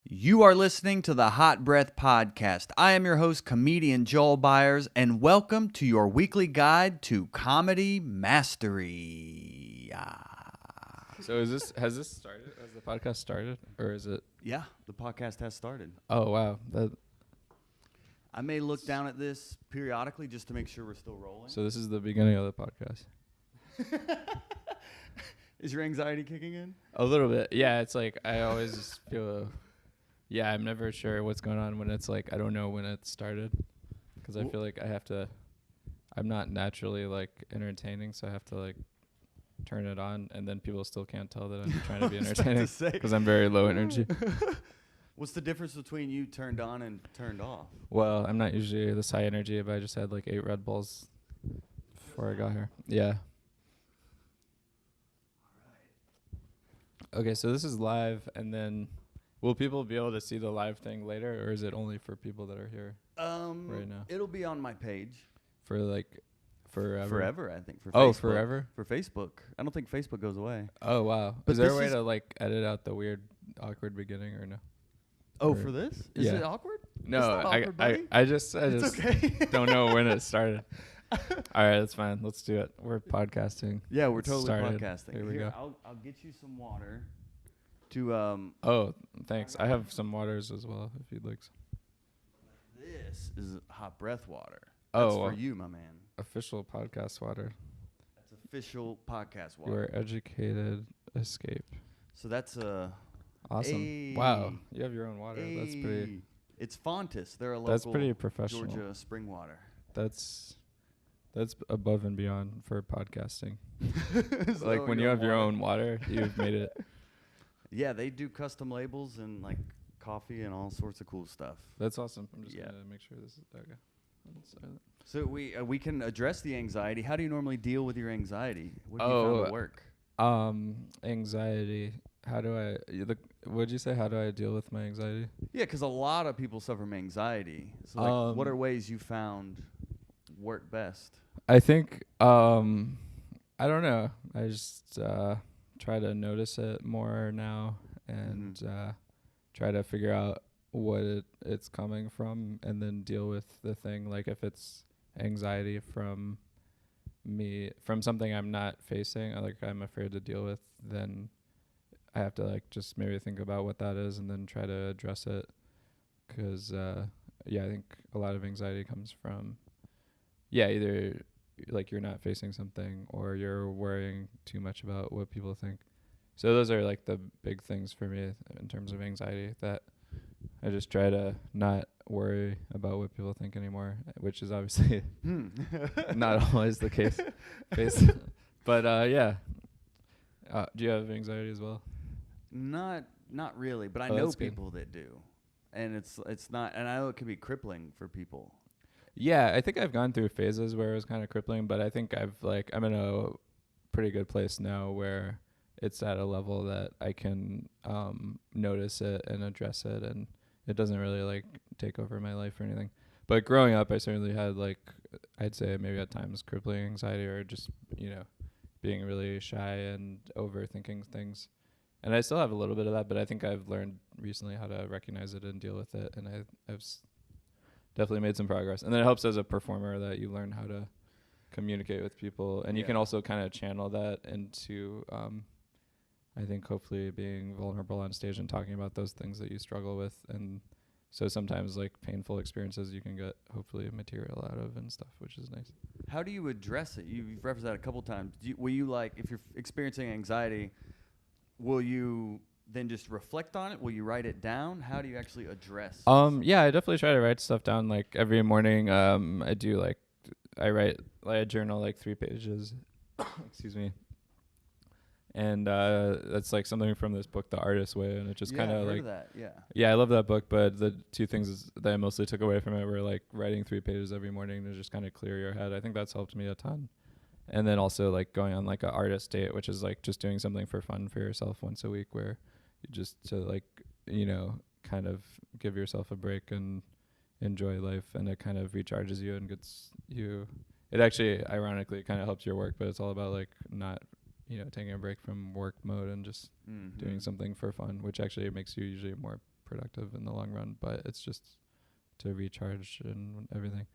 You are listening to the Hot Breath Podcast. I am your host, comedian Joel Byars, and welcome to your weekly guide to comedy mastery. So has this started? Has the podcast started, or is it? Yeah, the podcast has started. Oh wow! I may look down at this periodically just to make sure we're still rolling. So this is the beginning of the podcast. Is your anxiety kicking in? A little bit, yeah. It's like I always just feel. Yeah, I'm never sure what's going on when it's like I don't know when it started, because I feel like I have to. I'm not naturally like entertaining, so I have to like turn it on, and then people still can't tell that I'm trying to be entertaining because I'm very low energy. What's the difference between you turned on and turned off? Well, I'm not usually this high energy, but I just had like 8 Red Bulls before I got here. Yeah. Okay, so this is live, and then will people be able to see the live thing later, or is it only for people that are here right now? It'll be on my page. For like forever? Forever, I think. For Oh, Facebook. forever? For Facebook. I don't think Facebook goes away. Oh, wow. But is there a this way is- to like edit out the weird, awkward beginring, or no? Oh, Or- for this? Is yeah. it awkward? No, It's not awkward, buddy. I just It's okay. don't know when it started. All right, that's fine. Let's do it. We're podcasting. Yeah, we're It's totally started. podcasting. Here we go. I'll get you some water to Oh, thanks. I have some waters as well, if you'd like some. This is hot breath water. That's Oh, for you, my man. Official podcast water. That's official podcast water. Your educated escape. So that's Awesome. Wow, you have your own water. That's pretty. It's Fontis. They're a local That's pretty professional. Georgia spring water. That's above and beyond for podcasting. So Like when you have your water. own water, you've made it. Yeah, they do custom labels and like coffee and all sorts of cool stuff. That's awesome. I'm just Yeah. gonna make sure this is okay. Silent. So we can address the anxiety. How do you normally deal with your anxiety? What do you found to work? Anxiety. How do I? What'd you say? How do I deal with my anxiety? Yeah, because a lot of people suffer from anxiety. So like, what are ways you found work best? I think I don't know. I just try to notice it more now and try to figure out what it's coming from, and then deal with the thing. Like if it's anxiety from something I'm not facing, like I'm afraid to deal with, then I have to like just maybe think about what that is and then try to address it. 'Cause I think a lot of anxiety comes from either like you're not facing something or you're worrying too much about what people think. So those are like the big things for me in terms of anxiety, that I just try to not worry about what people think anymore, which is obviously not always the case. But do you have anxiety as well? Not really, but I Oh, know that's good. people that do, and it's not, and I know it can be crippling for people. Yeah, I think I've gone through phases where it was kind of crippling, but I think I'm in a pretty good place now where it's at a level that I can notice it and address it, and it doesn't really like take over my life or anything. But growing up, I certainly had like, I'd say maybe at times crippling anxiety, or just, being really shy and overthinking things. And I still have a little bit of that, but I think I've learned recently how to recognize it and deal with it, and I've definitely made some progress. And then it helps as a performer that you learn how to communicate with people, and you can also kind of channel that into I think hopefully being vulnerable on stage and talking about those things that you struggle with. And so sometimes like painful experiences you can get hopefully material out of and stuff, which is nice. How do you address it? You've referenced that a couple times. Will you like, if you're experiencing anxiety, will you then just reflect on it? Will you write it down? How do you actually address? I definitely try to write stuff down. Like every morning, I journal like 3 pages. Excuse me. And that's like something from this book, The Artist's Way, and it just kind of like that. Yeah, I love that book, but the 2 things that I mostly took away from it were like writing 3 pages every morning to just kind of clear your head. I think that's helped me a ton. And then also like going on like an artist date, which is like just doing something for fun for yourself once a week, where you just to like, kind of give yourself a break and enjoy life, and it kind of recharges you and gets you. It actually ironically kind of helps your work, but it's all about like not taking a break from work mode and just doing something for fun, which actually makes you usually more productive in the long run, but it's just to recharge and everything.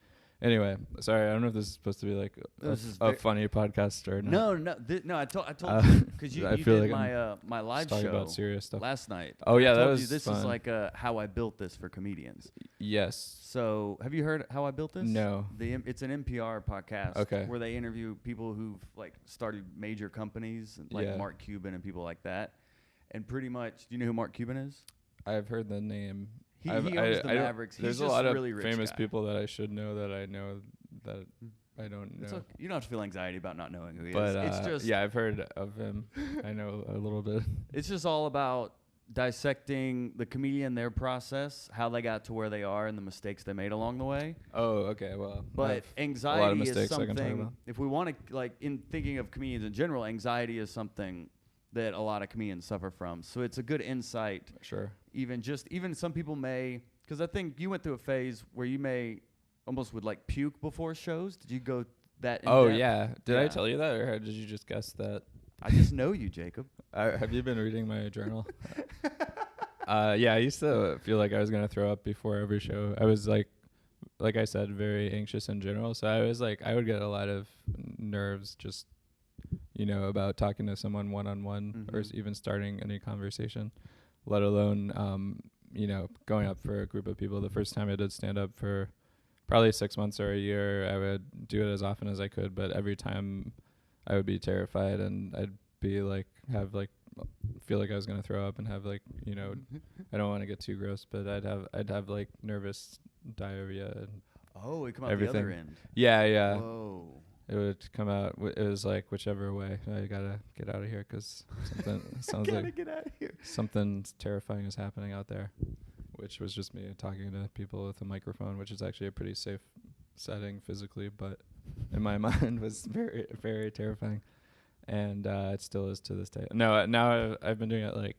Anyway, sorry, I don't know if this is supposed to be like a funny podcast or not. No. I told you because you feel did like my live talking show about serious stuff last night. Oh yeah, I that told was you this fun. is like how I built this for comedians. Yes. So have you heard how I built this? No. It's an NPR podcast. Okay. Where they interview people who've like started major companies like Mark Cuban and people like that. And pretty much, do you know who Mark Cuban is? I've heard the name. He owns the Mavericks. There's a lot of famous people that I should know that I know that I don't know. Okay. You don't have to feel anxiety about not knowing who he but, is. It's just yeah, I've heard of him. I know a little bit. It's just all about dissecting the comedian, their process, how they got to where they are, and the mistakes they made along the way. Oh, okay. Well, but anxiety is something. If we want to, like, in thinking of comedians in general, anxiety is something that a lot of comedians suffer from. So it's a good insight. Sure. Even some people may, because I think you went through a phase where you may almost would like puke before shows. Did you go that? Oh yeah. Did I tell you that, or did you just guess that? I just know you, Jacob. Have you been reading my journal? Yeah, I used to feel like I was gonna throw up before every show. I was like I said, very anxious in general. So I was like, I would get a lot of nerves just, about talking to someone one-on-one or even starting any conversation, let alone, going up for a group of people. The first time I did stand up for probably 6 months or a year, I would do it as often as I could, but every time I would be terrified and I'd be like, feel like I was going to throw up and have like, I don't want to get too gross, but I'd have like nervous diarrhea and it come out everything. The other end. Yeah. Whoa. It would come out. It was like whichever way. I gotta get out of here because something sounds like get out of here. Something terrifying is happening out there, which was just me talking to people with a microphone, which is actually a pretty safe setting physically, but in my mind was very, very terrifying, and it still is to this day. No, now I've been doing it like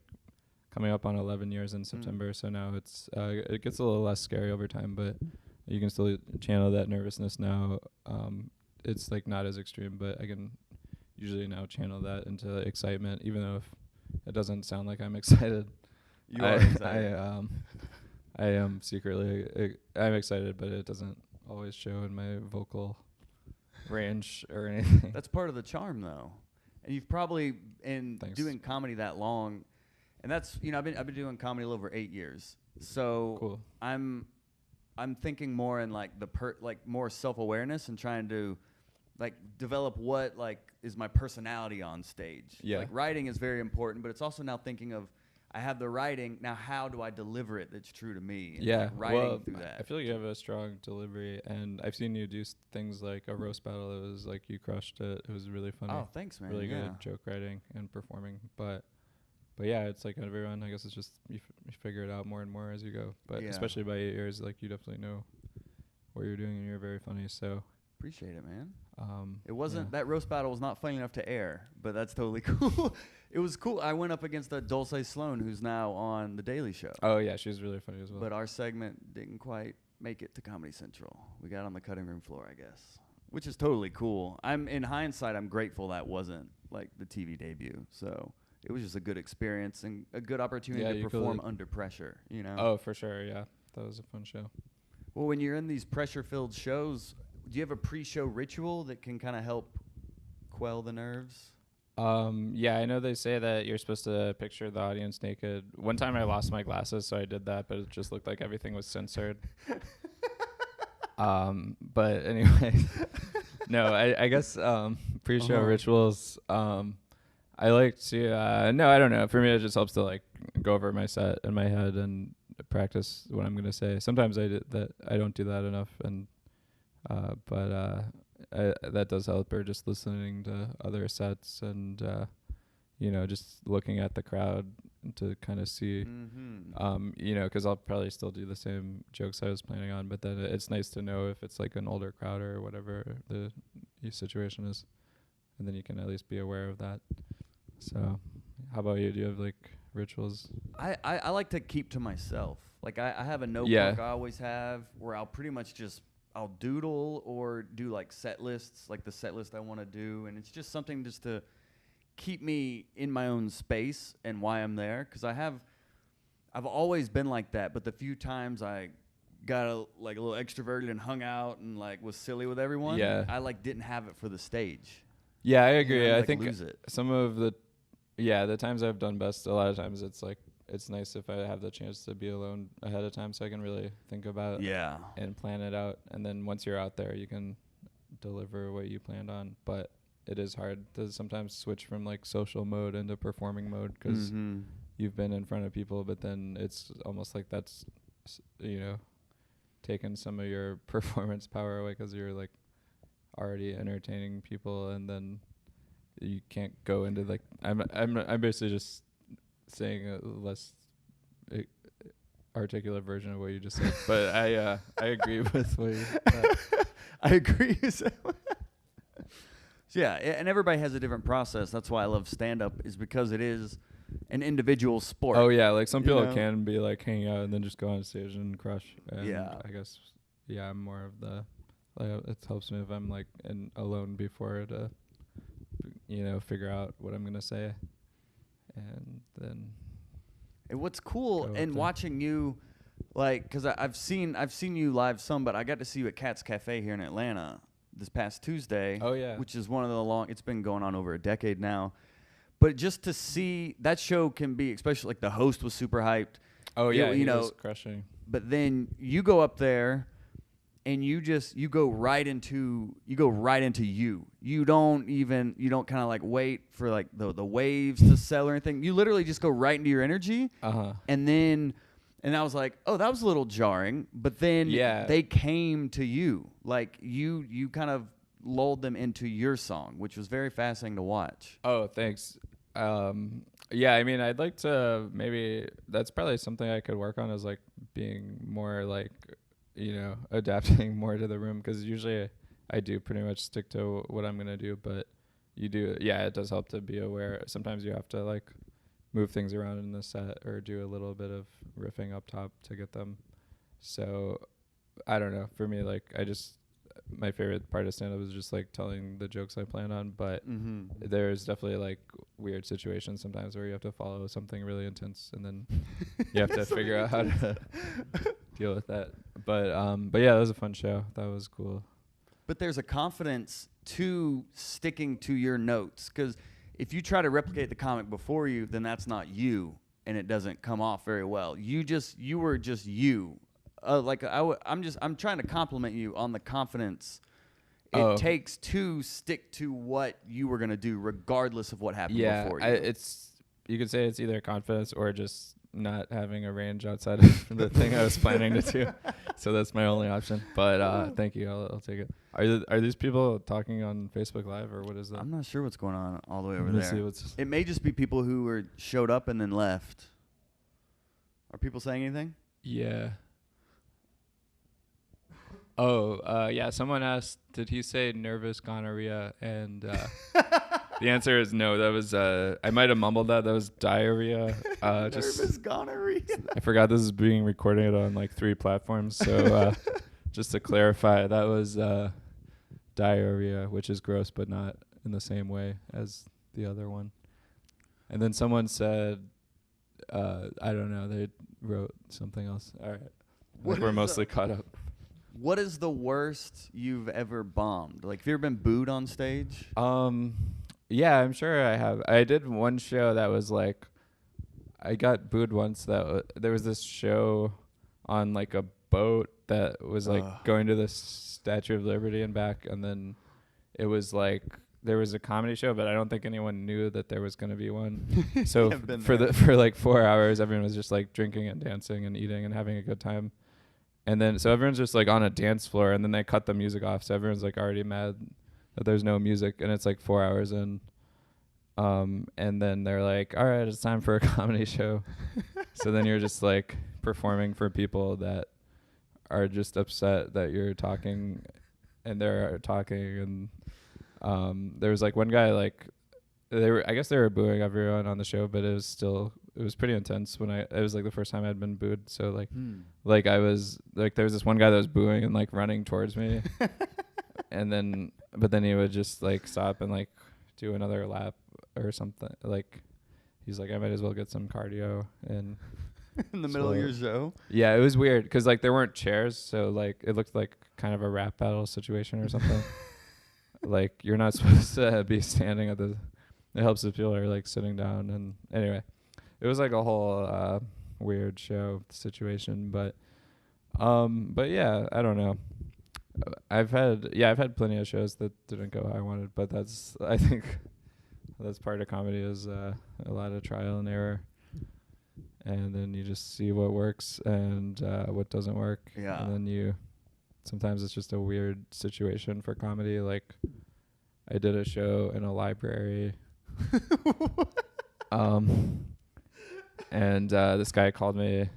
coming up on 11 years in September, so now it gets a little less scary over time, but you can still channel that nervousness now. It's like not as extreme, but I can usually now channel that into excitement, even though if it doesn't sound like I'm excited. You are excited. I am secretly, I'm excited, but it doesn't always show in my vocal range or anything. That's part of the charm, though. And you've probably doing comedy that long, and that's I've been doing comedy a little over 8 years. So cool. I'm thinking more in like more self-awareness and trying to like develop what like is my personality on stage. Yeah. Like writing is very important, but it's also now thinking of I have the writing, now how do I deliver it that's true to me? And like writing through that. I feel like you have a strong delivery, and I've seen you do things like a roast battle. It was like you crushed it. It was really funny. Oh, thanks, man. Really good joke writing and performing, but yeah, it's like everyone. I guess it's just you figure it out more and more as you go. But especially by 8 years, like you definitely know what you're doing, and you're very funny. So appreciate it, man. It wasn't that roast battle was not funny enough to air, but that's totally cool. It was cool. I went up against Dulce Sloan, who's now on The Daily Show. Oh yeah, she was really funny as well. But our segment didn't quite make it to Comedy Central. We got on the cutting room floor, I guess, which is totally cool. In hindsight, I'm grateful that wasn't like the TV debut. So. It was just a good experience and a good opportunity to perform under pressure, Oh, for sure, yeah. That was a fun show. Well, when you're in these pressure-filled shows, do you have a pre-show ritual that can kind of help quell the nerves? Yeah, I know they say that you're supposed to picture the audience naked. One time I lost my glasses, so I did that, but it just looked like everything was censored. But anyway, no, I guess pre-show rituals... I like to, no, I don't know. For me, it just helps to like go over my set in my head and practice what I'm going to say. Sometimes I don't do that enough. And, but that does help, or just listening to other sets and, just looking at the crowd to kind of see, cause I'll probably still do the same jokes I was planning on, but then it's nice to know if it's like an older crowd or whatever the situation is. And then you can at least be aware of that. So, how about you? Do you have like rituals? I like to keep to myself. Like I have a notebook I always have where I'll pretty much I'll doodle or do like set lists, like the set list I want to do, and it's just something just to keep me in my own space and why I'm there. Because I I've always been like that, but the few times I got a little extroverted and hung out and like was silly with everyone, Yeah. I like didn't have it for the stage. Yeah, I agree. I'd, I like, think lose it. some of the times I've done best, a lot of times it's like, it's nice if I have the chance to be alone ahead of time so I can really think about Yeah. and plan it out. And then once you're out there, you can deliver what you planned on. But it is hard to sometimes switch from like social mode into performing mode because you've been in front of people, but then it's almost like that's, taking some of your performance power away because you're like already entertaining people, and then you can't go into like I'm basically just saying a less articulate version of what you just said, but I agree with what you said. I agree. Yeah, and everybody has a different process. That's why I love stand-up, is because it is an individual sport. Oh yeah, like some people know? can be like hanging out and then just go on stage and crush. And Yeah. I guess I'm more of the it helps me if I'm like alone before to figure out what I'm gonna say, and then. And what's cool in watching you, like, because I've seen you live some, but I got to see you at Cat's Cafe here in Atlanta this past Tuesday. Oh yeah, which is one of the it's been going on over a decade now. But just to see that show can be, especially like the host was super hyped. Oh yeah, he was crushing. But then you go up there and you go right into you. You don't kind of like wait for like the waves to sell or anything. You literally just go right into your energy. And I was like, oh, that was a little jarring. But then they came to you. Like you kind of lulled them into your song, which was very fascinating to watch. Oh, thanks. Yeah, I mean, I'd like to maybe that's probably something I could work on, is like being more like, adapting more to the room, because usually I do pretty much stick to what I'm going to do, but it does help to be aware. Sometimes you have to like move things around in the set or do a little bit of riffing up top to get them. So I don't know. For me, like my favorite part of stand-up is just like telling the jokes I plan on, but there's definitely like weird situations sometimes where you have to follow something really intense, and then you have to figure out how to deal with that. But yeah, that was a fun show. That was cool. But there's a confidence to sticking to your notes, because if you try to replicate the comic before you, then that's not you, and it doesn't come off very well. You were just you. I'm trying to compliment you on the confidence it takes to stick to what you were gonna do, regardless of what happened before you. You could say it's either confidence or just not having a range outside of the thing I was planning to do. So that's my only option. But thank you. I'll take it. Are these people talking on Facebook Live, or what is that? I'm not sure what's going on all the way over Let's there. It may just be people who showed up and then left. Are people saying anything? Yeah. Oh, yeah. Someone asked, did he say nervous gonorrhea? And the answer is no. That was, I might have mumbled that. That was diarrhea. Nervous gonorrhea. I forgot this is being recorded on like 3 platforms. So just to clarify, that was diarrhea, which is gross, but not in the same way as the other one. And then someone said, I don't know, they wrote something else. All right. We're mostly caught up. What is the worst you've ever bombed? Like, have you ever been booed on stage? Yeah, I'm sure I have. I did one show that was like, I got booed once. There was this show on like a boat that was like going to the Statue of Liberty and back, and then it was like there was a comedy show, but I don't think anyone knew that there was going to be one. So for like 4 hours, everyone was just like drinking and dancing and eating and having a good time. And then, so everyone's just like on a dance floor, and then they cut the music off. So everyone's like already mad that there's no music, and it's like 4 hours in. And then they're like, all right, it's time for a comedy show. So then you're just like performing for people that are just upset that you're talking and they're talking. And there was like one guy, like I guess they were booing everyone on the show, but it was pretty intense it was like the first time I'd been booed. So like I was like, there was this one guy that was booing and like running towards me. But then he would just like stop and like do another lap or something. Like he's like, I might as well get some cardio. And in the middle of your show. Yeah, it was weird because like there weren't chairs, so like it looked like kind of a rap battle situation or something. Like you're not supposed to be standing at the. It helps if people are like sitting down, and anyway, it was like a whole weird show situation, but yeah, I don't know. I've had plenty of shows that didn't go how I wanted, but I think that's part of comedy is a lot of trial and error, and then you just see what works and what doesn't work. Yeah. And then sometimes it's just a weird situation for comedy. Like I did a show in a library, and this guy called me.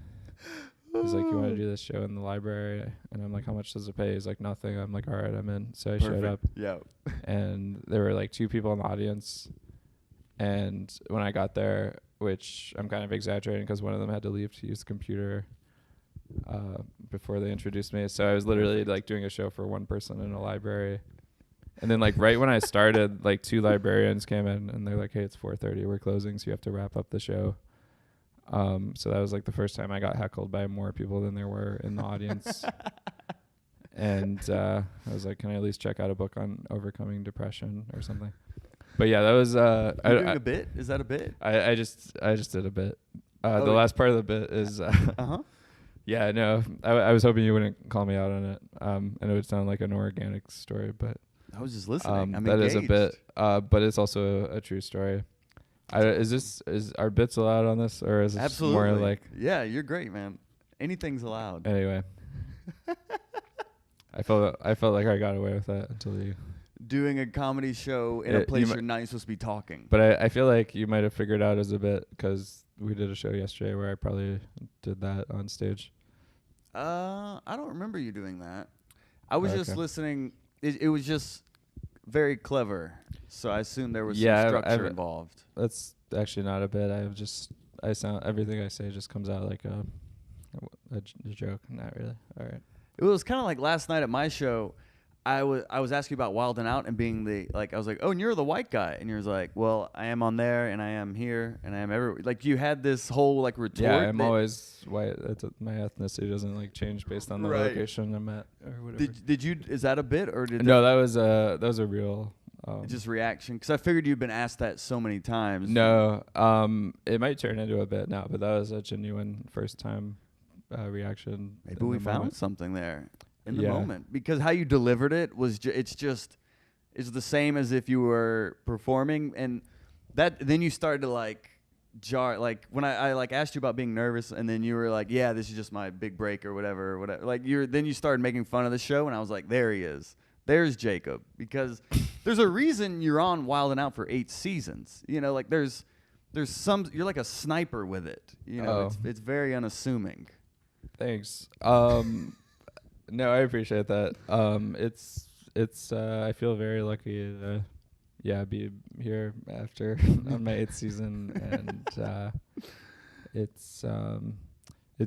He's like, you want to do this show in the library? And I'm like, how much does it pay? He's like, nothing. I'm like, all right, I'm in. So I showed up. Yeah. And there were like 2 people in the audience. And when I got there, which I'm kind of exaggerating because one of them had to leave to use the computer before they introduced me. So I was literally like doing a show for one person in a library. And then like right when I started, like 2 librarians came in and they're like, hey, it's 4:30. We're closing. So you have to wrap up the show. So that was like the first time I got heckled by more people than there were in the audience. And I was like, can I at least check out a book on overcoming depression or something? But yeah, that was You're doing a bit? Is that a bit? I just did a bit. The last part of the bit is yeah, no. I was hoping you wouldn't call me out on it. And it would sound like an organic story, but I was just listening. I'm that engaged. is a bit, but it's also a true story. Is our bits allowed on this, or is it Absolutely. more like? Yeah, you're great, man. Anything's allowed. Anyway, I felt like I got away with that until you. Doing a comedy show in a place you're not supposed to be talking. But I feel like you might have figured out as a bit because we did a show yesterday where I probably did that on stage. I don't remember you doing that. I was just listening. It was just very clever. So I assume there was some structure involved. That's actually not a bit. Everything I say just comes out like a joke. Not really. All right. It was kind of like last night at my show. I was asking about Wild 'N Out and being I was like, oh, and you're the white guy, and you're like, well, I am on there, and I am here, and I am everywhere. Like you had this whole like retort. Yeah, I'm always white. My ethnicity doesn't like change based on the Right. location I'm at or whatever. Did you? Is that a bit or did? No, that was a real. Just reaction, because I figured you'd been asked that so many times. No, it might turn into a bit now, but that was a genuine first time reaction. Maybe we found something there in the moment, because how you delivered it was it's the same as if you were performing, and that then you started to like jar, like when I like asked you about being nervous, and then you were like, yeah, this is just my big break or whatever. Like then you started making fun of the show, and I was like, there he is. There's Jacob, because there's a reason you're on Wild 'N Out for 8 seasons. You know, like there's some, you're like a sniper with it. You know, it's very unassuming. Thanks. No, I appreciate that. It's I feel very lucky to be here after on my 8th season, and it's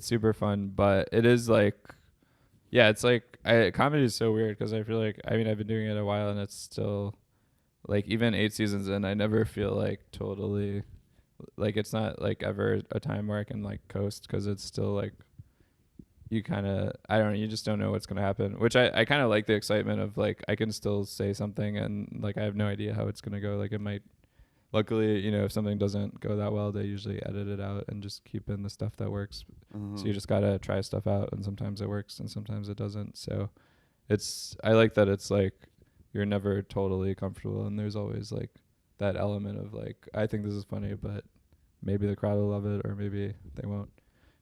super fun, but it is like. Yeah, it's like comedy is so weird because I feel like I've been doing it a while, and it's still like even 8 seasons in, I never feel like totally like it's not like ever a time where I can like coast, because it's still like you kind of you just don't know what's gonna happen, which I kind of like the excitement of like I can still say something and like I have no idea how it's gonna go. Like it might, luckily, if something doesn't go that well, they usually edit it out and just keep in the stuff that works. So you just gotta try stuff out, and sometimes it works and sometimes it doesn't. So I like that it's like you're never totally comfortable, and there's always like that element of like, I think this is funny, but maybe the crowd will love it or maybe they won't.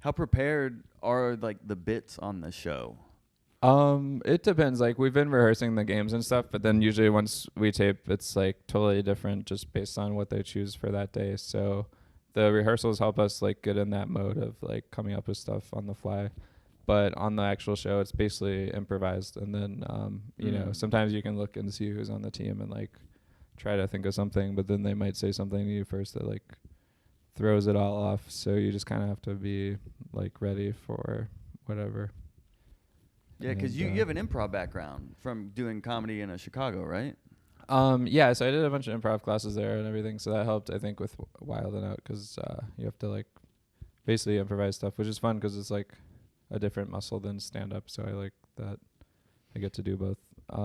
How prepared are like the bits on the show? It depends. Like we've been rehearsing the games and stuff, but then usually once we tape, it's like totally different just based on what they choose for that day. So the rehearsals help us like get in that mode of like coming up with stuff on the fly. But on the actual show, it's basically improvised. And then, sometimes you can look and see who's on the team and like try to think of something, but then they might say something to you first that like throws it all off. So you just kind of have to be like ready for whatever. Yeah, because you have an improv background from doing comedy in Chicago, right? Yeah, so I did a bunch of improv classes there and everything, so that helped, I think, with Wild 'N Out, because you have to like basically improvised stuff, which is fun because it's like a different muscle than stand-up. So I like that I get to do both. Yeah,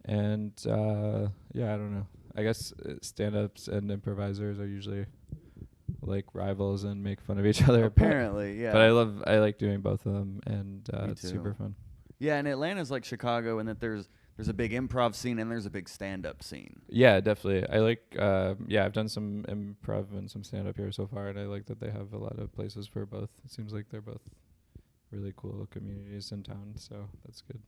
I don't know. I guess stand-ups and improvisers are usually like rivals and make fun of each other. Apparently, yeah. But I like doing both of them, and it's too. super fun. Yeah, and Atlanta's like Chicago in that there's a big improv scene and there's a big stand-up scene. Yeah, definitely. I like, I've done some improv and some stand-up here so far, and I like that they have a lot of places for both. It seems like they're both really cool communities in town, so that's good.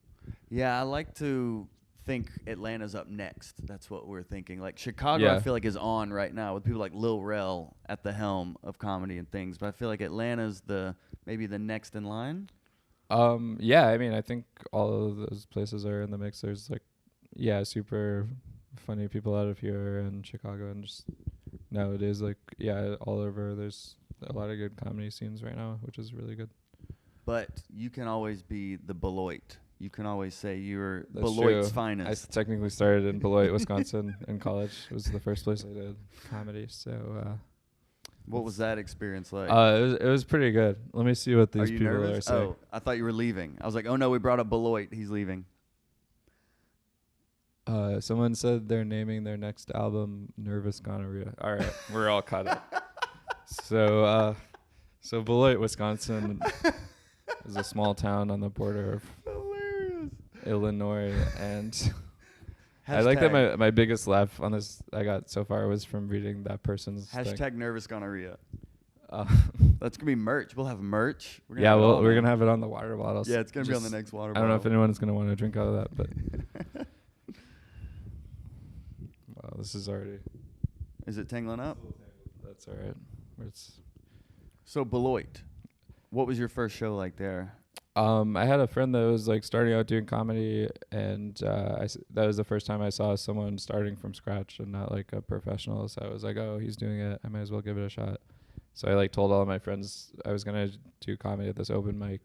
Yeah, I like to think Atlanta's up next. That's what we're thinking. Like Chicago, I feel like is on right now with people like Lil Rel at the helm of comedy and things. But I feel like Atlanta's maybe the next in line. Yeah, I mean, I think all of those places are in the mix. There's like, super funny people out of here in Chicago, and just nowadays, like, all over. There's a lot of good comedy scenes right now, which is really good. But you can always be the Beloit. You can always say you're That's Beloit's true. finest. I technically started in Beloit, Wisconsin in college. It was the first place I did comedy. So, what was that experience like? It was pretty good. Let me see what these people are saying. Oh, I thought you were leaving. I was like, oh no, we brought up Beloit. He's leaving. Someone said they're naming their next album "Nervous Gonorrhea." All right, we're all caught up. So Beloit, Wisconsin, is a small town on the border of Illinois, and I like that my biggest laugh on this I got so far was from reading that person's hashtag thing. Nervous Gonorrhea. That's gonna be merch. We'll have merch. We're gonna have it on the water bottles. Yeah, it's gonna be on the next water bottle. I don't know if anyone's gonna want to drink out of that, but wow, this is already. Is it tangling up? That's all right. So Beloit, what was your first show like there? I had a friend that was like starting out doing comedy, and that was the first time I saw someone starting from scratch and not like a professional. So I was like, oh, he's doing it. I might as well give it a shot. So I like told all of my friends I was going to do comedy at this open mic,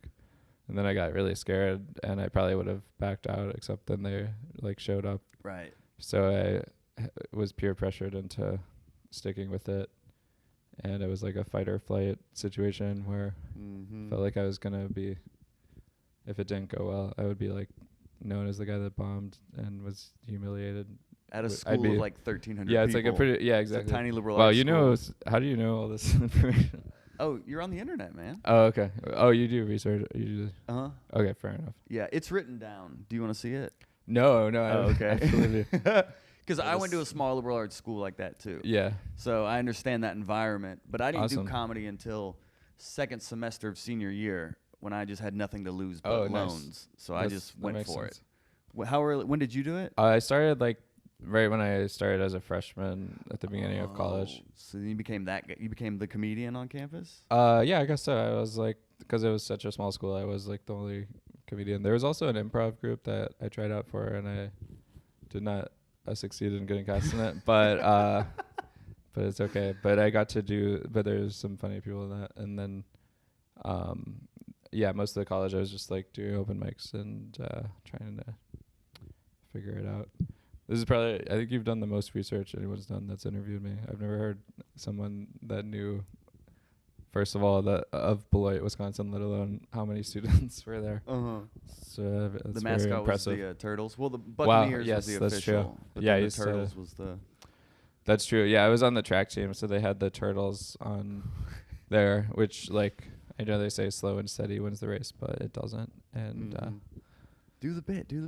and then I got really scared, and I probably would have backed out, except then they like showed up. Right. So I was peer pressured into sticking with it. And it was like a fight or flight situation where I felt like I was going to be, if it didn't go well, I would be like known as the guy that bombed and was humiliated. At a school of like 1,300 people. Yeah, it's like a pretty, exactly. It's a tiny liberal arts school. How do you know all this information? Oh, you're on the internet, man. Oh, okay. Oh, you do research. Uh-huh. Okay, fair enough. Yeah, it's written down. Do you want to see it? No. Oh, okay. Absolutely. Because I went to a small liberal arts school like that too. Yeah. So I understand that environment. But I didn't do Awesome. comedy until second semester of senior year when I just had nothing to lose but loans. Nice. So I just went for sense. it. How early? When did you do it? I started like right when I started as a freshman at the beginning of college. So you became that guy. You became the comedian on campus? Yeah, I guess so. I was like, because it was such a small school, I was like the only comedian. There was also an improv group that I tried out for, and I did not succeed in getting cast in it, but it's okay. But I got to do. But there's some funny people in that, and then, most of the college I was just like doing open mics and trying to figure it out. This is probably, I think you've done the most research anyone's done that's interviewed me. I've never heard someone that knew, first of all, that of Beloit, Wisconsin, let alone how many students were there. So that's the mascot very impressive. was the Turtles. Well, the Buccaneers yes, was the that's official. true. But Yeah, the Turtles was the... That's true. Yeah, I was on the track team, so they had the Turtles on there, which, like, I know they say slow and steady wins the race, but it doesn't. And do the bit. Do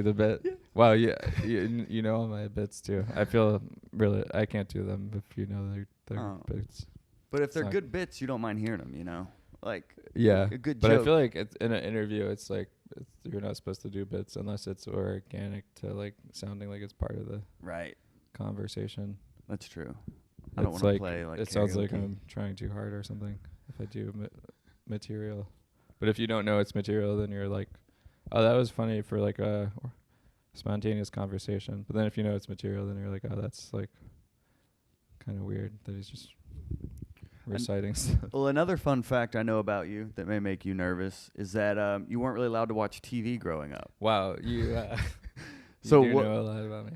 the bit? Yeah. Wow, yeah, you know all my bits, too. I feel really, I can't do them if you know they're bits. But if they're good bits, you don't mind hearing them, you know? Like, yeah, a good but joke. I feel like in an interview, it's like you're not supposed to do bits unless it's organic to, like, sounding like it's part of the conversation. That's true. I don't want to play like it sounds like I'm trying too hard or something if I do material. But if you don't know it's material, then you're like, oh, that was funny for like a spontaneous conversation. But then if you know it's material, then you're like, oh, that's like kind of weird that he's just reciting stuff. Well, another fun fact I know about you that may make you nervous is that you weren't really allowed to watch TV growing up. Wow, you so do know a lot about me.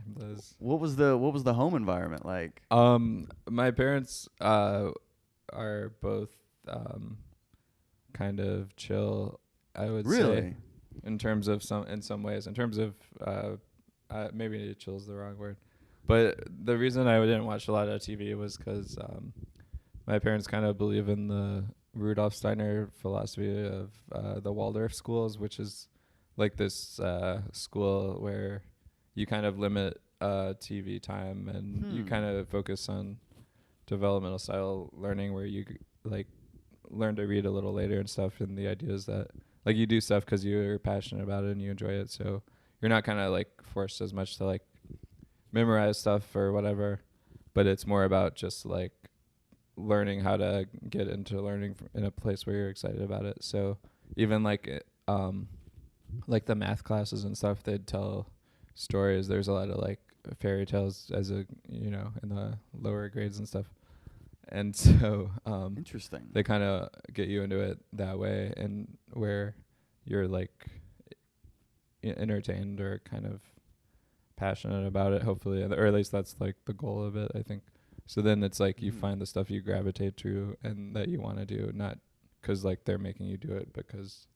What was the home environment like? My parents are both kind of chill, I would say. Really? In terms of some ways, in terms of maybe chill is the wrong word, but the reason I didn't watch a lot of TV was because my parents kind of believe in the Rudolf Steiner philosophy of the Waldorf schools, which is like this school where you kind of limit TV time and you kind of focus on developmental style learning, where you like learn to read a little later and stuff. And the idea is that like you do stuff because you're passionate about it and you enjoy it, so you're not kind of like forced as much to like memorize stuff or whatever, but it's more about just like learning how to get into learning in a place where you're excited about it. So even like the math classes and stuff, they'd tell stories. There's a lot of like fairy tales as a, you know, in the lower grades and stuff. And so interesting. They kind of get you into it that way, and where you're like entertained or kind of passionate about it, hopefully, or at least that's like the goal of it, I think. So then it's like you find the stuff you gravitate to and that you want to do, not because like they're making you do it, because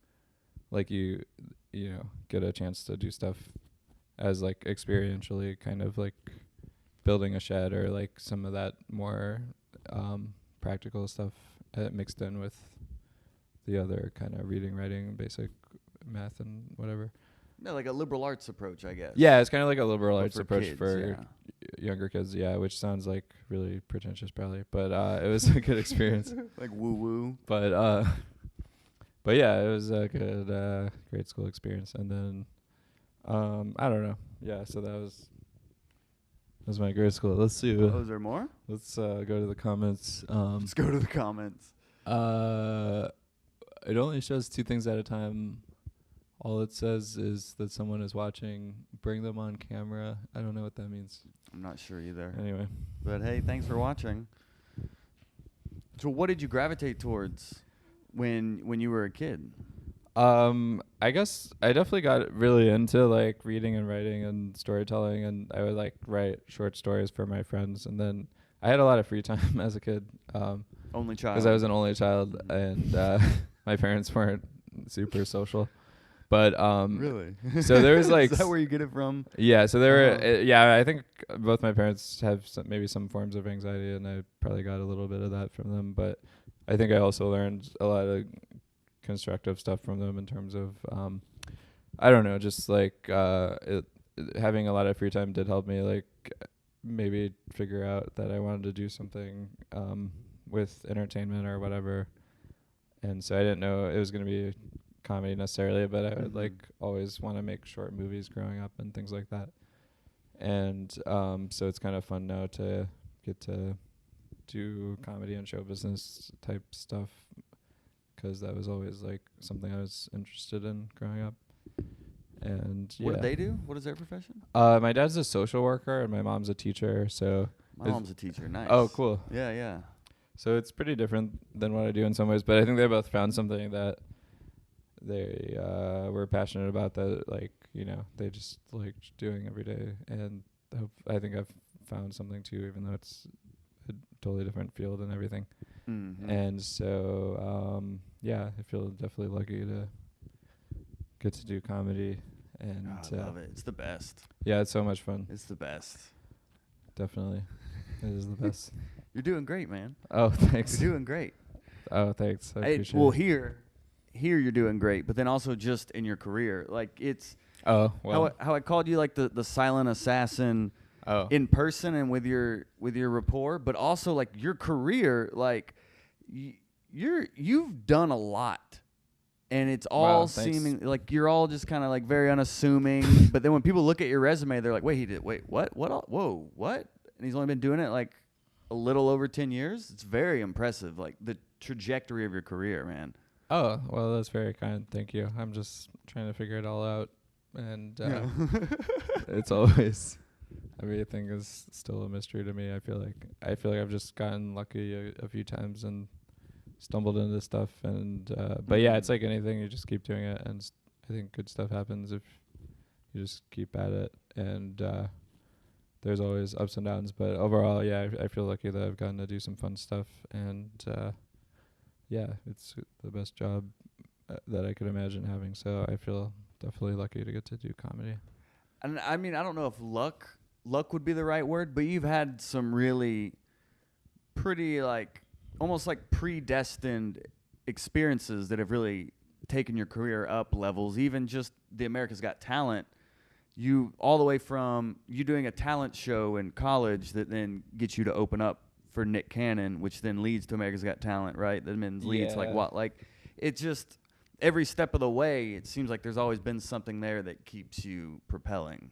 like you know, get a chance to do stuff as like experientially, kind of like building a shed or like some of that more practical stuff mixed in with the other kind of reading, writing, basic math and whatever. No, like a liberal arts approach, I guess. Yeah, it's kind of like a liberal But arts for approach kids, for younger kids, yeah, which sounds like really pretentious probably, but it was a good experience. Like woo-woo. But yeah, it was a good grade school experience. And then I don't know. Yeah, so that was my grade school. Let's see. Oh, is there more? Let's go to the comments. Let's go to the comments. It only shows 2 things at a time. All it says is that someone is watching. Bring them on camera. I don't know what that means. I'm not sure either. Anyway. But hey, thanks for watching. So what did you gravitate towards when you were a kid? I guess I definitely got really into like reading and writing and storytelling, and I would like write short stories for my friends. And then I had a lot of free time as a kid. Only child. Because I was an only child, and my parents weren't super social. But really? So there was like is that where you get it from? Yeah. So there were yeah. I think both my parents have maybe some forms of anxiety, and I probably got a little bit of that from them. But I think I also learned a lot of constructive stuff from them in terms of I don't know, just like having a lot of free time did help me like maybe figure out that I wanted to do something with entertainment or whatever. And so I didn't know it was going to be comedy necessarily, but I would like always want to make short movies growing up and things like that. And so it's kind of fun now to get to do comedy and show business type stuff, because that was always like something I was interested in growing up. And what do they do? What is their profession? My dad's a social worker and my mom's a teacher. So my mom's a teacher. Nice. Oh, cool. Yeah, yeah. So it's pretty different than what I do in some ways, but I think they both found something that they were passionate about, that like, you know, they just liked doing every day. And I think I've found something too, even though it's a totally different field and everything. And so yeah, I feel definitely lucky to get to do comedy. And I love it. It's the best. Yeah, it's so much fun. It's the best. Definitely. It is the best. You're doing great, man. Oh, thanks. You're doing great. Oh, thanks. I appreciate well, it. here you're doing great, but then also just in your career, like it's how I called you like the silent assassin in person and with your rapport, but also like your career, like you've done a lot, and it's all seeming like you're all just kind of like very unassuming. But then when people look at your resume, they're like, what? And he's only been doing it like a little over 10 years. It's very impressive, like the trajectory of your career, man. Oh, well, that's very kind. Thank you. I'm just trying to figure it all out. And it's always, everything is still a mystery to me. I feel like I've just gotten lucky a few times and stumbled into stuff. And but yeah, it's like anything. You just keep doing it. And I think good stuff happens if you just keep at it. And there's always ups and downs. But overall, yeah, I feel lucky that I've gotten to do some fun stuff. And yeah, it's the best job that I could imagine having. So I feel definitely lucky to get to do comedy. And I mean, I don't know if luck would be the right word, but you've had some really pretty like almost like predestined experiences that have really taken your career up levels. Even just the America's Got Talent, you all the way from you doing a talent show in college that then gets you to open up for Nick Cannon, which then leads to America's Got Talent, right? That then leads like what? Like it just every step of the way, it seems like there's always been something there that keeps you propelling.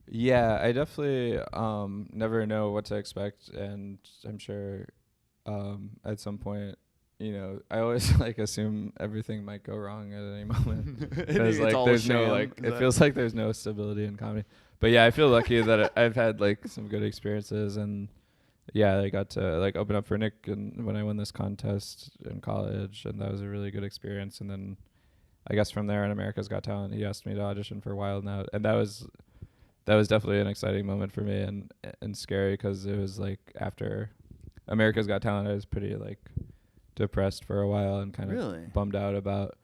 Yeah, I definitely never know what to expect, and I'm sure at some point, I always like assume everything might go wrong at any moment. Because like there's no like it feels like there's no stability in comedy. But yeah, I feel lucky that I've had like some good experiences, and yeah, I got to like open up for Nick and when I won this contest in college, and that was a really good experience. And then I guess from there in America's Got Talent, he asked me to audition for Wild Now, and that was definitely an exciting moment for me and scary because it was like after America's Got Talent, I was pretty like depressed for a while and kind of bummed out about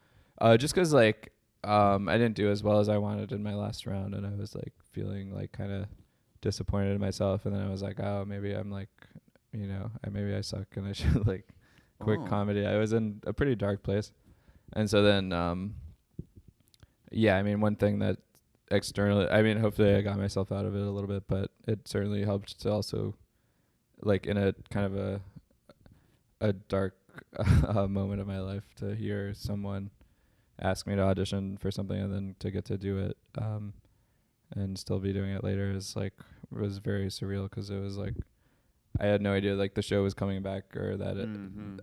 just because like I didn't do as well as I wanted in my last round, and I was like feeling like kind of disappointed in myself, and then I was like, oh, maybe I'm like, maybe I suck and I should like quit comedy. I was in a pretty dark place, and so then yeah, I mean, one thing that externally, I mean, hopefully I got myself out of it a little bit, but it certainly helped to also like in a kind of a dark moment of my life to hear someone ask me to audition for something and then to get to do it and still be doing it later was very surreal because it was like I had no idea like the show was coming back or that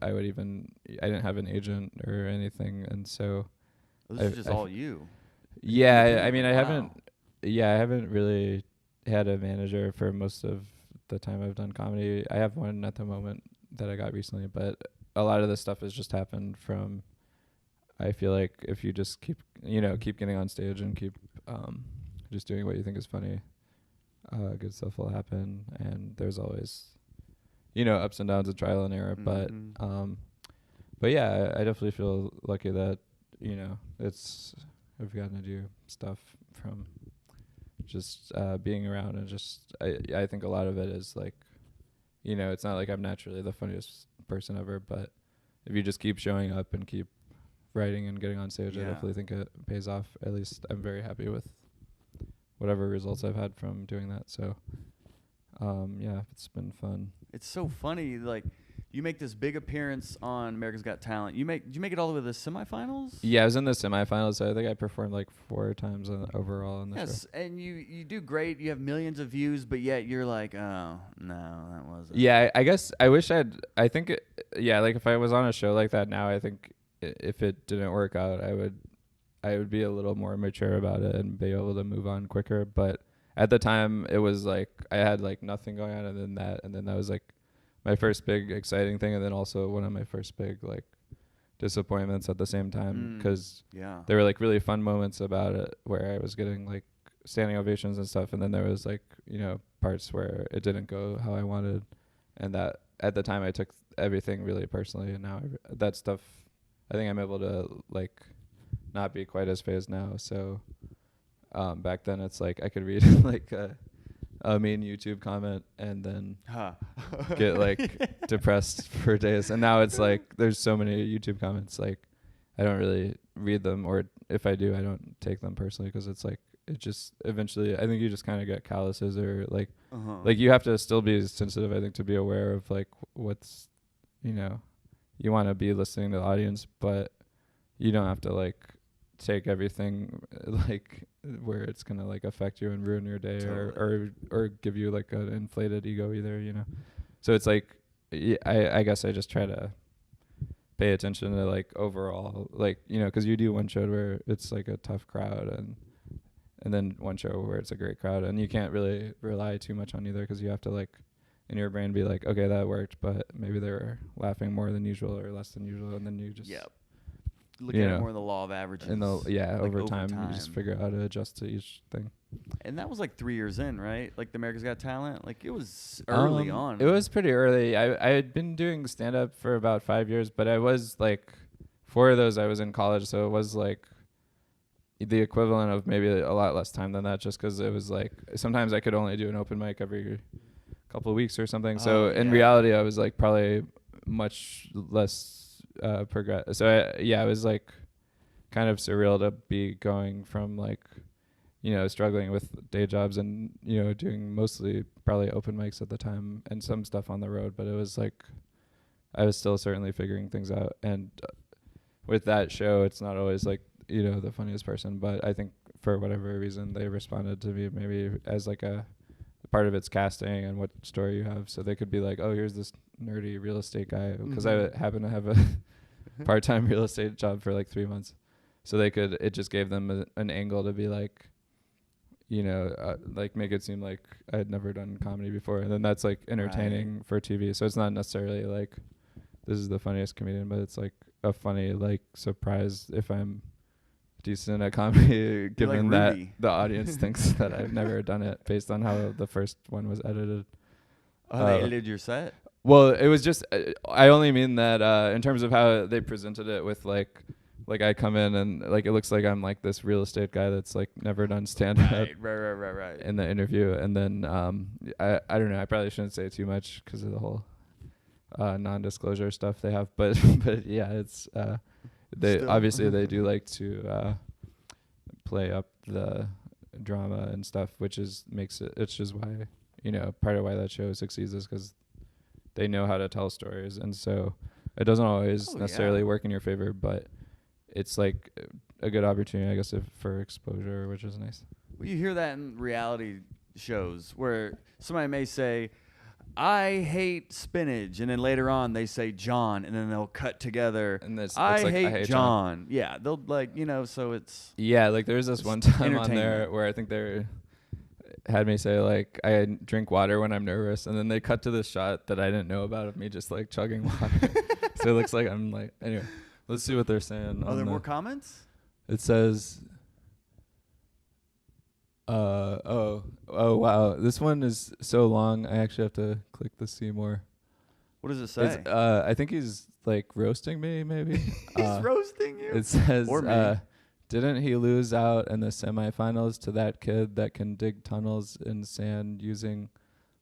I didn't have an agent or anything, and so this is just all you. Yeah, I mean, I haven't really had a manager for most of the time I've done comedy. I have one at the moment that I got recently, but a lot of this stuff has just happened from, I feel like if you just keep getting on stage and keep just doing what you think is funny, good stuff will happen. And there's always, ups and downs of trial and error. But yeah, I definitely feel lucky that, I've gotten to do stuff from just being around, and just I think a lot of it is like, it's not like I'm naturally the funniest person ever, but if you just keep showing up and keep writing and getting on stage, I definitely think it pays off. At least I'm very happy with whatever results I've had from doing that. So yeah, it's been fun. It's so funny, like you make this big appearance on America's Got Talent. Did you make it all the way to the semifinals? Yeah, I was in the semifinals, so I think I performed like 4 times overall in the show. Yes, and you do great. You have millions of views, but yet you're like, oh, no, that wasn't. Yeah, I guess I wish like if I was on a show like that now, I think if it didn't work out, I would be a little more mature about it and be able to move on quicker. But at the time, it was like I had like nothing going on, and then that was like my first big exciting thing, and then also one of my first big like disappointments at the same time, because there were like really fun moments about it where I was getting like standing ovations and stuff, and then there was like parts where it didn't go how I wanted, and that at the time I took everything really personally, and now that stuff I think I'm able to like not be quite as phased now. So back then it's like I could read like a mean YouTube comment and then get like depressed for days. And now it's like there's so many YouTube comments, like I don't really read them, or if I do, I don't take them personally, because it's like it just eventually I think you just kind of get calluses, or like like you have to still be sensitive, I think, to be aware of like what's you want to be listening to the audience, but you don't have to like take everything like where it's gonna like affect you and ruin your day, or give you like an inflated ego either, so it's like I guess I just try to pay attention to like overall, like because you do one show where it's like a tough crowd, and then one show where it's a great crowd, and you can't really rely too much on either, because you have to like in your brain be like, okay, that worked, but maybe they were laughing more than usual or less than usual, and then you just Looking at more of the law of averages. And like over time, you just figure out how to adjust to each thing. And that was like 3 years in, right? Like the America's Got Talent. Like it was early on. It was pretty early. I had been doing stand up for about 5 years, but I was like 4 of those I was in college, so it was like the equivalent of maybe a lot less time than that, just because it was like sometimes I could only do an open mic every couple of weeks or something. So in reality, I was like probably much less progress. So I was like kind of surreal to be going from like, you know, struggling with day jobs and, you know, doing mostly probably open mics at the time and some stuff on the road. But it was like I was still certainly figuring things out. And with that show, it's not always like, you know, the funniest person, but I think for whatever reason they responded to me maybe as like a part of its casting and what story you have. So they could be like, oh, here's this nerdy real estate guy, because I happen to have a part-time real estate job for like 3 months. So it just gave them an angle to be like, you know, like make it seem like I had never done comedy before. And then that's like entertaining for TV. So it's not necessarily like this is the funniest comedian, but it's like a funny like surprise if I'm decent at comedy, given like that the audience thinks that I've never done it based on how the first one was edited. Oh, they edited your set? Well, it was just, I only mean that in terms of how they presented it with like I come in and like it looks like I'm like this real estate guy that's like never done stand-up right in the interview. And then I don't know, I probably shouldn't say too much because of the whole non-disclosure stuff they have. But yeah, it's... They obviously they do like to play up the drama and stuff, which makes it. It's just why, you know, part of why that show succeeds is because they know how to tell stories, and so it doesn't always necessarily work in your favor, but it's like a good opportunity, I guess, for exposure, which is nice. Well, you hear that in reality shows where somebody may say, I hate spinach, and then later on they say John, and then they'll cut together. And I hate John. Yeah, they'll like, you know, so it's... Yeah, like there was this one time on there where I think they had me say like I drink water when I'm nervous, and then they cut to this shot that I didn't know about of me just like chugging water. So it looks like I'm like... Anyway, let's see what they're saying. Are there more comments? It says... Oh wow, this one is so long I actually have to click the see more. What does it say? I think he's like roasting me, maybe. He's roasting you? It says, or me. Didn't he lose out in the semifinals to that kid that can dig tunnels in sand using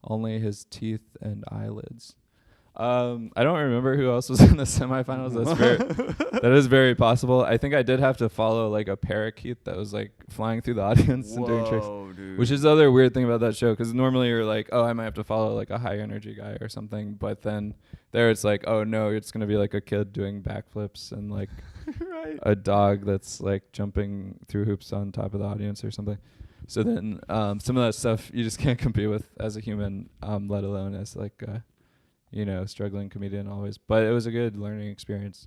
only his teeth and eyelids? I don't remember who else was in the semifinals. That is very possible. I think I did have to follow like a parakeet that was like flying through the audience and doing tricks, dude. Which is the other weird thing about that show, because normally you're like, oh, I might have to follow like a high energy guy or something, but then there it's like, oh no, it's gonna be like a kid doing backflips and like a dog that's like jumping through hoops on top of the audience or something. So then some of that stuff you just can't compete with as a human, let alone as like you know, struggling comedian always. But it was a good learning experience.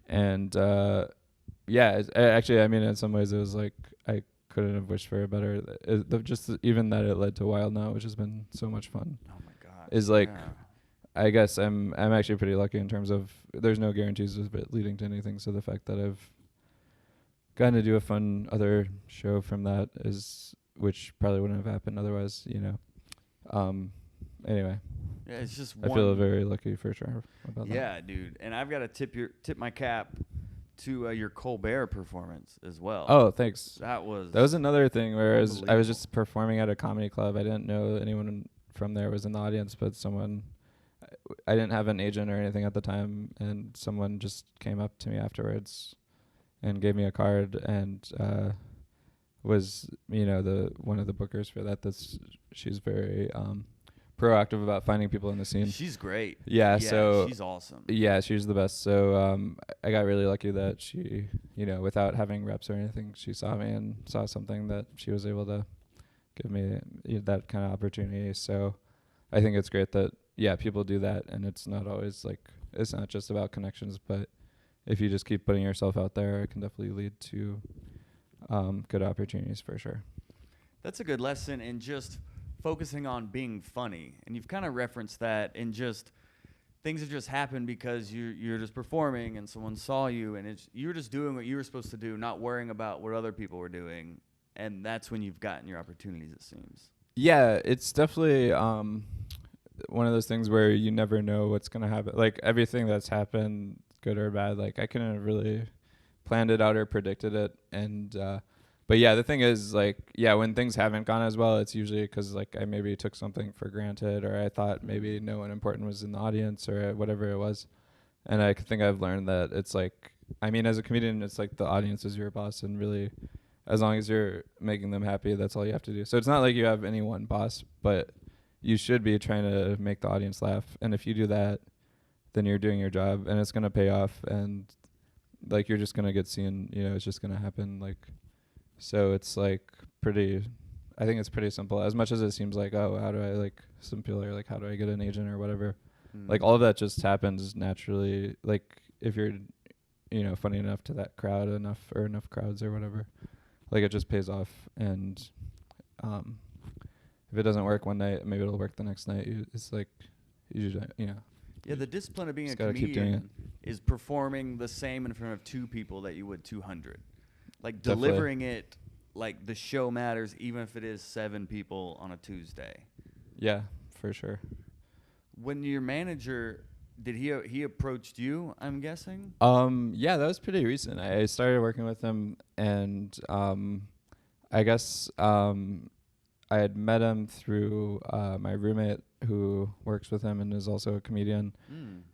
And actually, I mean, in some ways it was like I couldn't have wished for a better. Just even that it led to Wild Now, which has been so much fun. Oh my god! Is like, I guess I'm actually pretty lucky in terms of there's no guarantees of it leading to anything. So the fact that I've gotten to do a fun other show from that which probably wouldn't have happened otherwise. You know. Anyway. Yeah, it's just I feel very lucky for sure about that. Yeah, dude. And I've got to tip my cap to your Colbert performance as well. Oh, thanks. That was another thing where I was just performing at a comedy club. I didn't know anyone from there was in the audience, but I didn't have an agent or anything at the time, and someone just came up to me afterwards and gave me a card and was, you know, one of the bookers for that. She's very proactive about finding people in the scene. She's great. Yeah, so she's awesome. Yeah, she's the best. So I got really lucky that she, you know, without having reps or anything, she saw me and saw something that she was able to give me that kind of opportunity. So I think it's great that people do that, and it's not always like, it's not just about connections, but if you just keep putting yourself out there, it can definitely lead to good opportunities for sure. That's a good lesson in just focusing on being funny. And you've kind of referenced that in just things have just happened because you're just performing and someone saw you, and you're just doing what you were supposed to do, not worrying about what other people were doing, and that's when you've gotten your opportunities, it seems. Yeah, it's definitely one of those things where you never know what's gonna happen. Like everything that's happened, good or bad, like I couldn't have really planned it out or predicted it. And but yeah, the thing is, like, yeah, when things haven't gone as well, it's usually because like I maybe took something for granted, or I thought maybe no one important was in the audience, or whatever it was. And I think I've learned that it's like, I mean, as a comedian, it's like the audience is your boss, and really, as long as you're making them happy, that's all you have to do. So it's not like you have any one boss, but you should be trying to make the audience laugh. And if you do that, then you're doing your job, and it's going to pay off. And like, you're just going to get seen, it's just going to happen. Like, so it's like I think it's pretty simple, as much as it seems like, oh, how do I, like, some people are like, how do I get an agent or whatever? Like, all of that just happens naturally. Like, if you're, funny enough to that crowd enough crowds or whatever, like, it just pays off. And if it doesn't work one night, maybe it'll work the next night. It's like, Yeah, the discipline of being a keep doing it. comedian is performing the same in front of 2 people that you would 200. Like, Definitely. delivering it like the show matters, even if it is 7 people on a Tuesday. Yeah, for sure. When your manager, did he approached you, I'm guessing? Yeah, that was pretty recent. I started working with him, and I guess I had met him through my roommate who works with him and is also a comedian.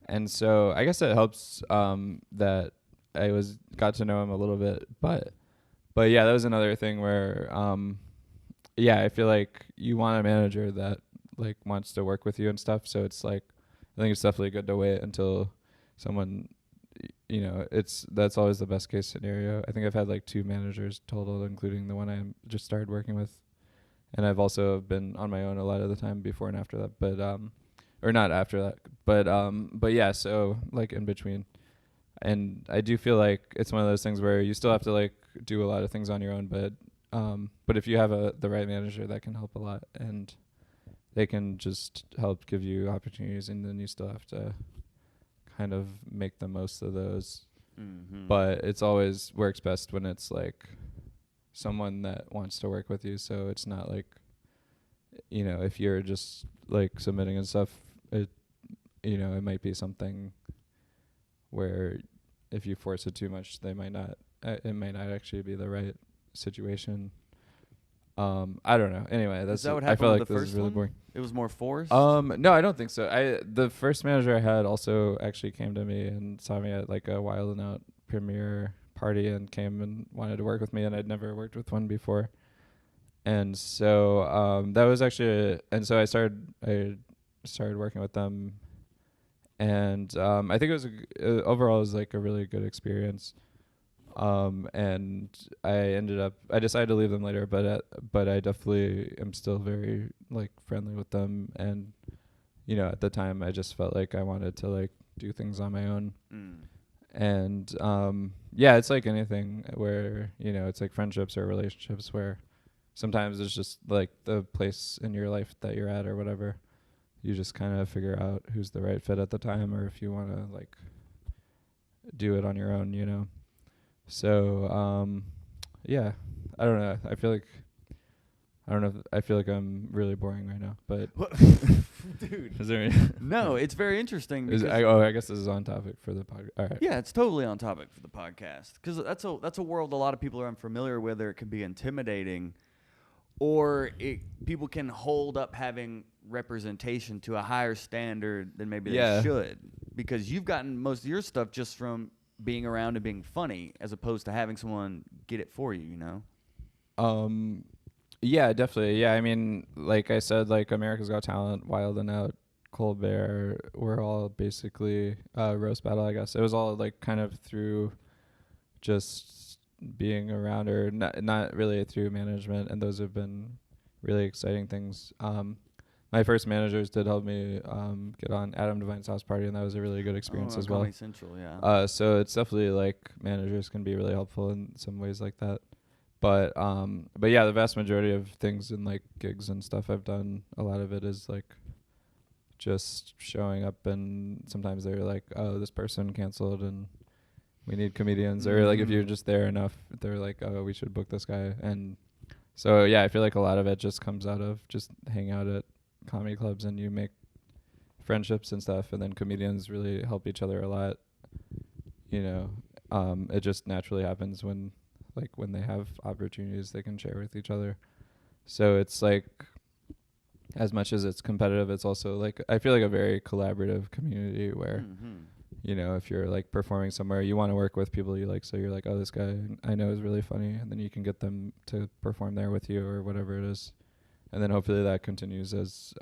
And so I guess it helps that I got to know him a little bit, but yeah, that was another thing where I feel like you want a manager that like wants to work with you and stuff. So it's like, I think it's definitely good to wait until someone, that's always the best case scenario. I think I've had like 2 managers total, including the one I just started working with. And I've also been on my own a lot of the time before and after that, but or not after that, but yeah, so like in between. And I do feel like it's one of those things where you still have to like do a lot of things on your own, but if you have the right manager, that can help a lot, and they can just help give you opportunities, and then you still have to kind of make the most of those. But it's always works best when it's like someone that wants to work with you. So it's not like, if you're just like submitting and stuff, it might be something where if you force it too much, it might not actually be the right situation. I don't know. Anyway, Is that what happened? I feel with like the this first is really one? boring. It was more forced? No, I don't think so. The first manager I had also actually came to me and saw me at like a Wild 'N Out premiere party and came and wanted to work with me, and I'd never worked with one before. And so that was actually and so I started working with them, and I think it was overall it was like a really good experience. And I decided to leave them later, but I definitely am still very like friendly with them. And, at the time I just felt like I wanted to like do things on my own. And, it's like anything where, it's like friendships or relationships where sometimes it's just like the place in your life that you're at or whatever. You just kind of figure out who's the right fit at the time, or if you want to like do it on your own, So, I don't know. I feel like I'm really boring right now, but Dude. Is there No, it's very interesting. I guess this is on topic for the podcast. All right. Yeah, it's totally on topic for the podcast, because that's a world a lot of people are unfamiliar with, or it can be intimidating, or people can hold up having representation to a higher standard than maybe they should, because you've gotten most of your stuff just from being around and being funny, as opposed to having someone get it for you, Yeah, definitely. Yeah, I mean, like I said, like America's Got Talent, Wild 'N Out, Colbert, were all basically roast battle, I guess. It was all like kind of through just being around, or not really through management, and those have been really exciting things. My first managers did help me get on Adam Devine's house party, and that was a really good experience as well. Comedy Central, yeah. So it's definitely like managers can be really helpful in some ways like that. But yeah, the vast majority of things in like gigs and stuff I've done, a lot of it is like just showing up, and sometimes they're like, oh, this person canceled and we need comedians, or like if you're just there enough, they're like, oh, we should book this guy. And so yeah, I feel like a lot of it just comes out of just hang out at comedy clubs and you make friendships and stuff, and then comedians really help each other a lot, you know. It just naturally happens when they have opportunities they can share with each other. So it's like, as much as it's competitive, it's also like, I feel like a very collaborative community where you know, if you're like performing somewhere, you want to work with people you like, so you're like, oh, this guy I know is really funny, and then you can get them to perform there with you or whatever it is. And then hopefully that continues as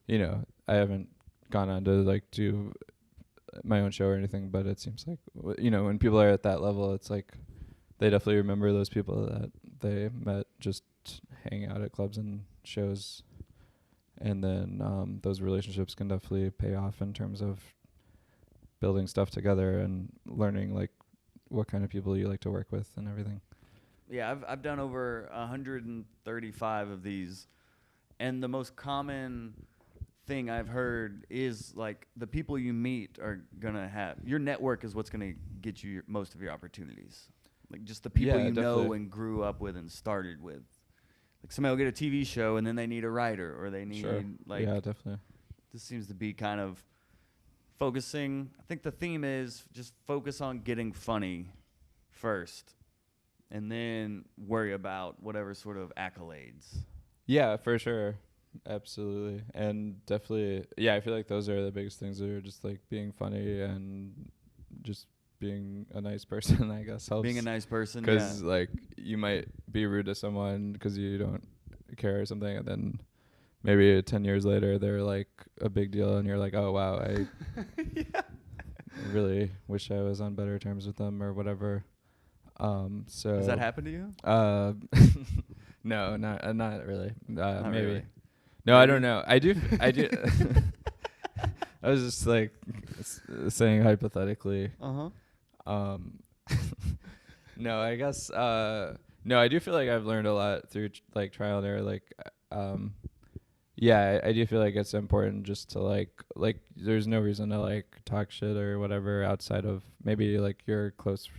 you know, I haven't gone on to like do my own show or anything, but it seems like, you know, when people are at that level, it's like they definitely remember those people that they met just hanging out at clubs and shows, and then those relationships can definitely pay off in terms of building stuff together and learning like what kind of people you like to work with and everything. Yeah, I've done over 135 of these, and the most common thing I've heard is like the people you meet are gonna have, your network is what's gonna get you most of your opportunities. Like just the people you know and grew up with and started with. Like somebody will get a TV show and then they need a writer, or they need like, yeah, definitely. This seems to be kind of focusing. I think the theme is just focus on getting funny first, and then worry about whatever sort of accolades. Yeah, for sure. Absolutely. And definitely, yeah, I feel like those are the biggest things, that are just like being funny and just being a nice person, I guess, helps. Being a nice person, because like you might be rude to someone because you don't care or something, and then maybe 10 years later they're like a big deal, and you're like, oh wow, I really wish I was on better terms with them or whatever. So does that happen to you? No, not really. Not maybe. really. No, maybe? I don't know. I do. I was just like saying hypothetically. No, I guess. No, I do feel like I've learned a lot through like trial and error. Like, yeah, I do feel like it's important just to like there's no reason to like talk shit or whatever outside of maybe like your close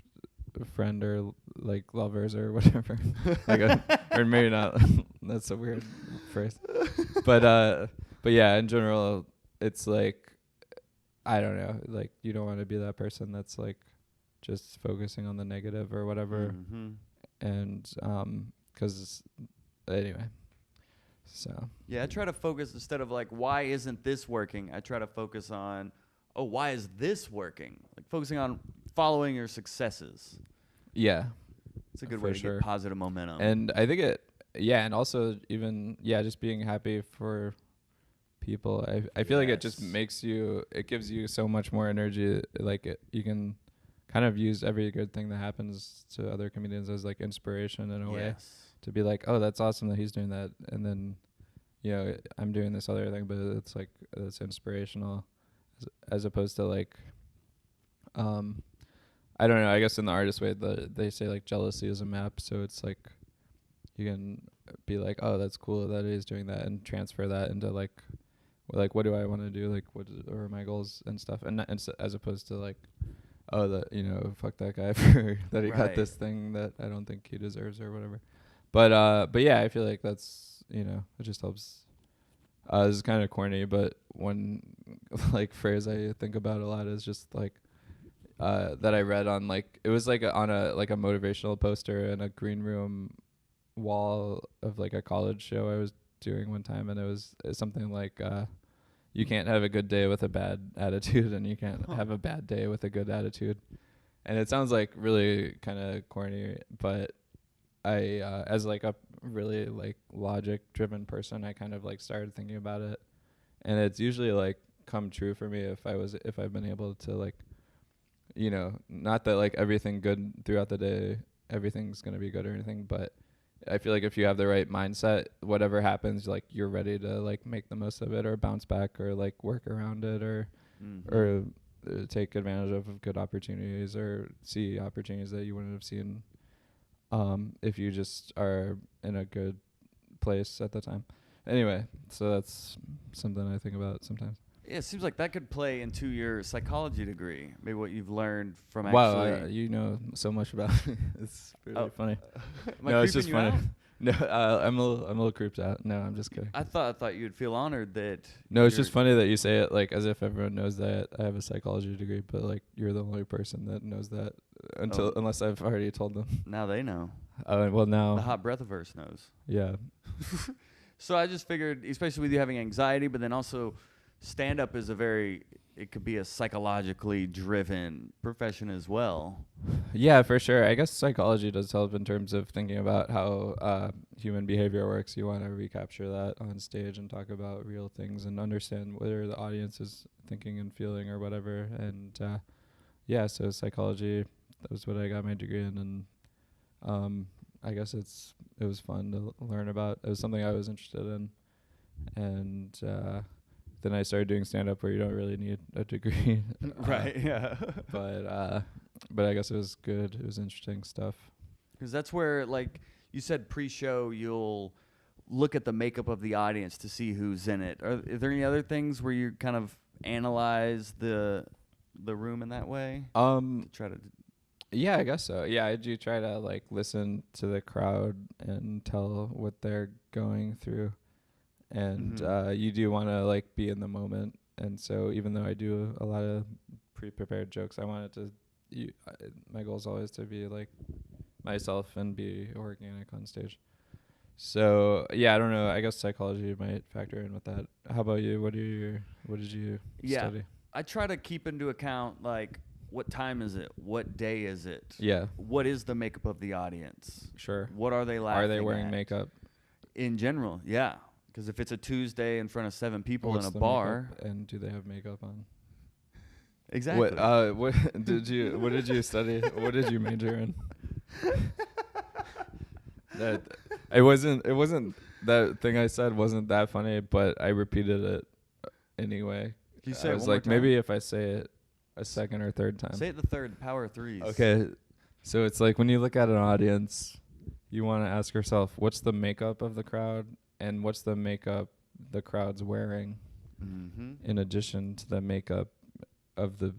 friend or like lovers or whatever. Like or maybe not. That's a weird phrase. But yeah, in general, it's like, I don't know, like you don't want to be that person that's like just focusing on the negative or whatever. And 'cause anyway. So yeah, I try to focus, instead of like, why isn't this working? I try to focus on, oh, why is this working? Like focusing on following your successes. Yeah, it's a good way to get positive momentum. And I think and also even just being happy for people. I feel like it just makes you, it gives you so much more energy. Like you can kind of use every good thing that happens to other comedians as like inspiration in a way. To be like, oh, that's awesome that he's doing that, and then, you know, I'm doing this other thing, but it's like it's inspirational, as opposed to like, I don't know. I guess in the artist way, they say like jealousy is a map, so it's like you can be like, oh, that's cool that he's doing that, and transfer that into like what do I want to do, like what are my goals and stuff, and as opposed to like, oh, that, you know, fuck that guy for that he got this thing that I don't think he deserves or whatever. But yeah, I feel like that's, you know, it just helps. This is kind of corny, but one like phrase I think about a lot is just like that I read on like, it was like on a motivational poster in a green room wall of like a college show I was doing one time, and it was something like you can't have a good day with a bad attitude, and you can't have a bad day with a good attitude. And it sounds like really kind of corny, but I as like a really like logic driven person, I kind of like started thinking about it, and it's usually like come true for me if I've been able to like, you know, not that like everything good throughout the day, everything's gonna be good or anything, but I feel like if you have the right mindset, whatever happens, like you're ready to like make the most of it, or bounce back, or like work around it, or take advantage of good opportunities, or see opportunities that you wouldn't have seen if you just are in a good place at the time. Anyway, so that's something I think about sometimes. Yeah, it seems like that could play into your psychology degree. Maybe what you've learned from Wow, actually. you know so much about me. It's really funny. Am I No, it's creeping just you funny. out? No, I'm a little creeped out. No, I'm just kidding. I thought you'd feel honored that. No, it's you're- just funny that you say it like as if everyone knows that I have a psychology degree, but like you're the only person that knows that unless I've already told them. Now they know. Well, now, The hot breathiverse knows. yeah. So I just figured, especially with you having anxiety, but then also stand-up is it could be a psychologically driven profession as well. Yeah, for sure. I guess psychology does help in terms of thinking about how human behavior works. You want to recapture that on stage and talk about real things and understand whether the audience is thinking and feeling or whatever. And yeah, so psychology, that was what I got my degree in. And I guess it was fun to learn about. It was something I was interested in. And then I started doing stand-up where you don't really need a degree. Right, yeah. But I guess it was good. It was interesting stuff. Because that's where, like you said, pre-show, you'll look at the makeup of the audience to see who's in it. Are there any other things where you kind of analyze the room in that way? To try to. Yeah, I guess so. Yeah, I do try to like listen to the crowd and tell what they're going through. And you do want to like be in the moment. And so even though I do a lot of pre-prepared jokes, I wanted to my goal is always to be like myself and be organic on stage. So yeah, I don't know. I guess psychology might factor in with that. How about you? What did you study? I try to keep into account like what time is it? What day is it? Yeah. What is the makeup of the audience? Sure. What are they laughing Are they wearing at? makeup? In general, yeah. Because if it's a Tuesday in front of 7 people What's in a the bar, makeup, and do they have makeup on? exactly. What did you study? What did you major in? That it wasn't that thing I said wasn't that funny, but I repeated it anyway. Can you say I it was one more like, time? maybe if I say it a second or third time. Say it the third, power of threes. Okay. So it's like when you look at an audience, you want to ask yourself, what's the makeup of the crowd and what's the makeup the crowd's wearing in addition to the makeup of the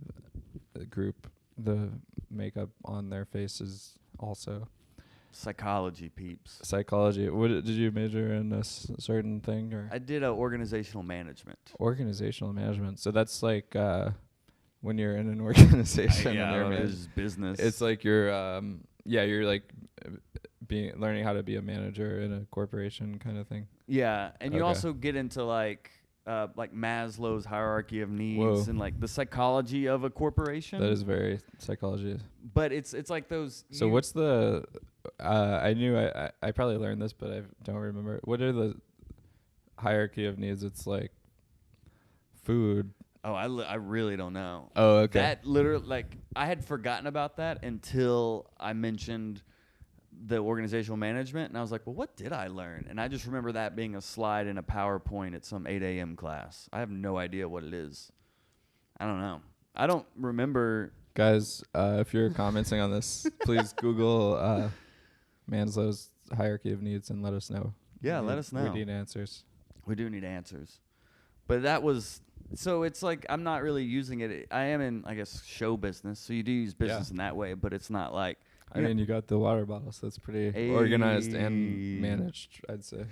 group, the makeup on their faces also. Psychology, peeps. Psychology. Did you major in a certain thing or? I did organizational management. Organizational management. So that's like when you're in an organization and you're it's business. it's like you're you're like learning how to be a manager in a corporation kind of thing. Yeah, and you Okay. also get into like Maslow's hierarchy of needs Whoa. and like the psychology of a corporation. That is very psychology. But it's like those. So what's the I knew I probably learned this, but I don't remember. What are the hierarchy of needs? It's like food. Oh, I really don't know. Oh, okay. That literally, like, I had forgotten about that until I mentioned the organizational management, and I was like, well, what did I learn? And I just remember that being a slide in a PowerPoint at some 8 a.m. class. I have no idea what it is. I don't know. I don't remember. Guys, if you're commenting on this, please Google Maslow's hierarchy of needs and let us know. Yeah, let us know. We need answers. We do need answers. But that was, so it's like I'm not really using it. I am in, I guess, show business. So you do use business in that way, but it's not like. I mean, you got the water bottle, so that's pretty organized and managed, I'd say.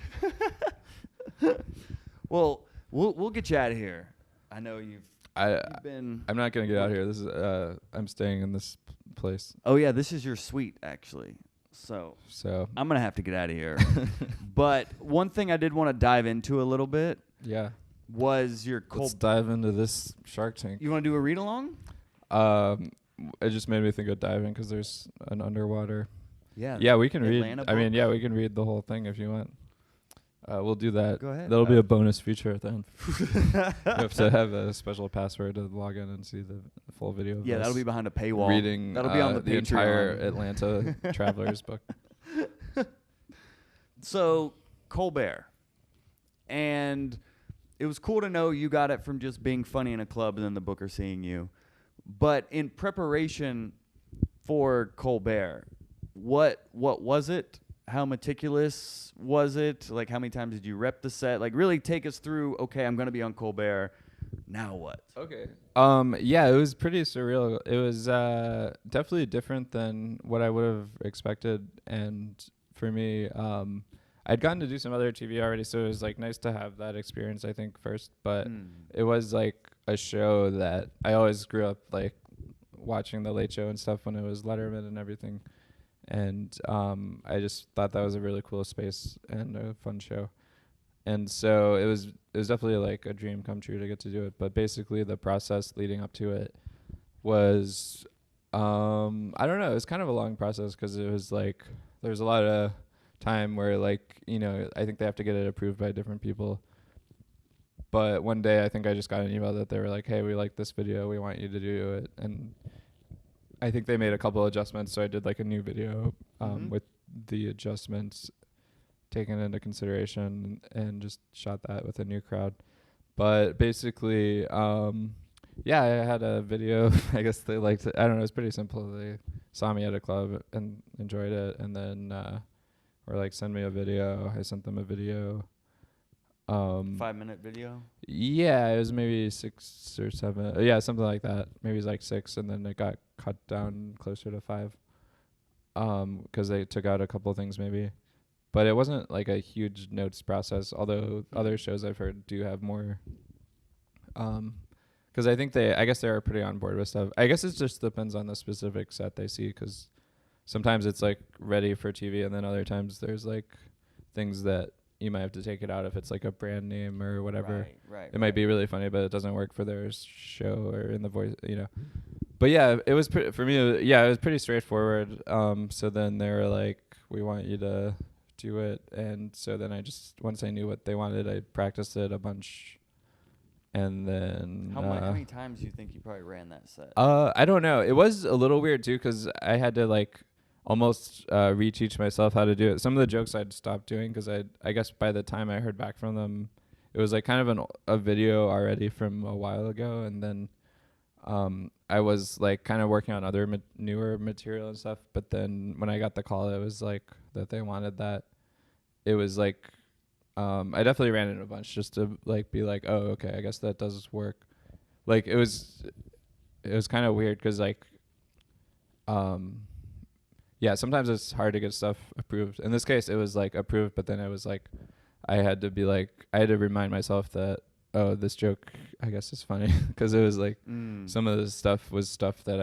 Well, we'll get you out of here. I know you've been. I'm not gonna get out of here. This is I'm staying in this place. Oh yeah, this is your suite actually. So I'm gonna have to get out of here. But one thing I did want to dive into a little bit. Yeah. Was your Let's dive into this Shark Tank. You want to do a read along? It just made me think of diving because there's an underwater. Yeah. Yeah, we can Atlanta read. I mean, book. yeah, we can read the whole thing if you want. We'll do that. Go ahead. That'll be a bonus feature then. You have to have a special password to log in and see the full video. Of Yeah, that'll be behind a paywall. Reading. That'll be on the Patreon. Entire Atlanta Travelers book. So Colbert, and it was cool to know you got it from just being funny in a club and then the booker seeing you. But in preparation for Colbert, what was it? how meticulous was it? Like, how many times did you rep the set? Like, really take us through, okay, I'm going to be on Colbert. Now what? Okay. Yeah, it was pretty surreal. It was definitely different than what I would have expected. And for me, I'd gotten to do some other TV already, so it was like nice to have that experience, I think, first. But it was like a show that I always grew up like watching The Late Show and stuff when it was Letterman and everything. And I just thought that was a really cool space and a fun show. And so it was definitely like a dream come true to get to do it. But basically the process leading up to it was, I don't know, it was kind of a long process because it was like, there was a lot of time where like, you know, I think they have to get it approved by different people. But one day I think I just got an email that they were like, hey, we like this video, we want you to do it. And I think they made a couple adjustments, so I did like a new video with the adjustments taken into consideration and just shot that with a new crowd. But basically, yeah, I had a video. I guess they liked it. I don't know. It's pretty simple. They saw me at a club and enjoyed it, and then were like, send me a video. I sent them a video. 5-minute video? Yeah, it was maybe 6 or 7. Yeah, something like that. Maybe it was like 6, and then it got cut down closer to 5. Because they took out a couple of things maybe. But it wasn't like a huge notes process, although other shows I've heard do have more. Because I guess they are pretty on board with stuff. I guess it just depends on the specific set they see, because sometimes it's like ready for TV, and then other times there's like things that you might have to take it out if it's like a brand name or whatever. Right. It might be really funny, but it doesn't work for their show or in the voice, you know. But yeah, it was for me. It was pretty straightforward. So then they were like, "We want you to do it," and so then once I knew what they wanted, I practiced it a bunch, and then how many times do you think you probably ran that set? I don't know. It was a little weird too, because I had to like almost reteach myself how to do it. Some of the jokes I'd stopped doing because I guess by the time I heard back from them, it was like kind of a video already from a while ago, and then I was like kind of working on other newer material and stuff. But then when I got the call, it was like that they wanted that. It was like I definitely ran it a bunch just to like be like, oh, okay, I guess that does work. Like it was kind of weird because like yeah, sometimes it's hard to get stuff approved. In this case, it was like approved, but then it was like I had to remind myself that, oh, this joke I guess is funny, because it was like some of the stuff was stuff that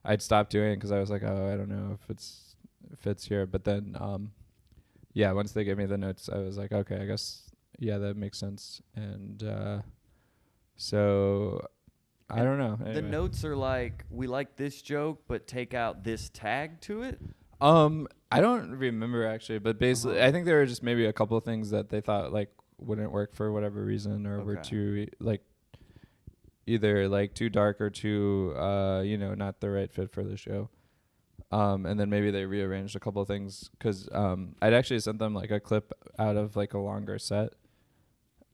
I'd stopped doing because I was like, oh, I don't know if it fits here. But then yeah, once they gave me the notes, I was like, okay, I guess yeah, that makes sense. And so I don't know. Anyway. The notes are like, we like this joke, but take out this tag to it? I don't remember actually, but basically I think there were just maybe a couple of things that they thought like wouldn't work for whatever reason, or were too like either like too dark or too you know, not the right fit for the show. And then maybe they rearranged a couple of things, because I'd actually sent them like a clip out of like a longer set.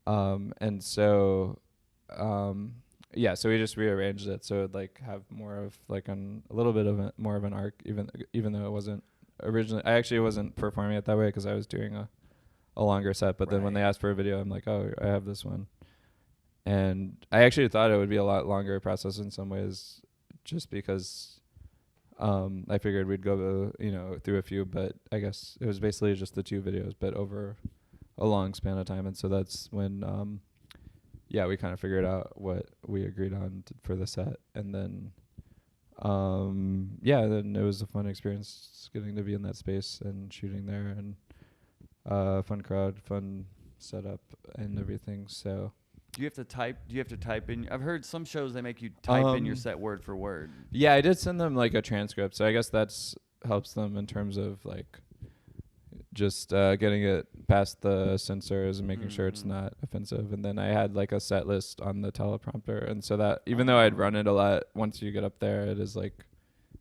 And so yeah, so we just rearranged it so it'd like have more of like a little bit of more of an arc, even though it wasn't originally. I actually wasn't performing it that way because I was doing a longer set. But then when they asked for a video, I'm like, oh, I have this one. And I actually thought it would be a lot longer process in some ways, just because I figured we'd go through a few. But I guess it was basically just the 2 videos, but over a long span of time. And so that's when yeah, we kind of figured out what we agreed on for the set. And then, yeah, then it was a fun experience getting to be in that space and shooting there, and fun crowd, fun setup and everything. So Do you have to type in? I've heard some shows they make you type in your set word for word. Yeah, I did send them like a transcript. So I guess that's helps them in terms of like just getting it past the censors and making sure it's not offensive. And then I had like a set list on the teleprompter, and so that even though I'd run it a lot, once you get up there, it is like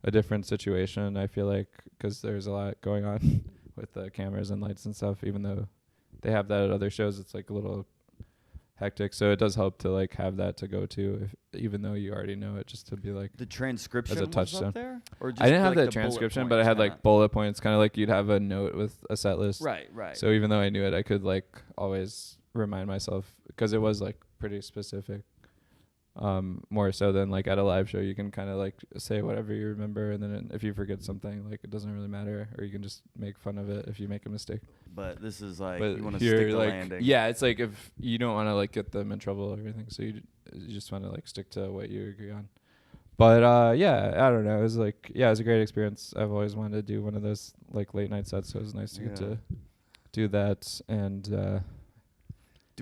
a different situation, I feel like, because there's a lot going on with the cameras and lights and stuff. Even though they have that at other shows, it's like a little hectic. So it does help to like have that to go to, even though you already know it, just to be like the transcription as a was touchstone. up there? Or just I didn't have like the transcription, but I had like bullet points, kind of like you'd have a note with a set list. Right. So even though I knew it, I could like always remind myself, because it was like pretty specific. More so than like at a live show, you can kind of like say whatever you remember, and then if you forget something, like it doesn't really matter, or you can just make fun of it if you make a mistake. But this is like, but you want to stick to like, landing. Yeah, it's like if you don't want to like get them in trouble or everything, so you just want to like stick to what you agree on. But yeah, I don't know. It was like, yeah, it was a great experience. I've always wanted to do one of those like late night sets, so it was nice to get to do that. And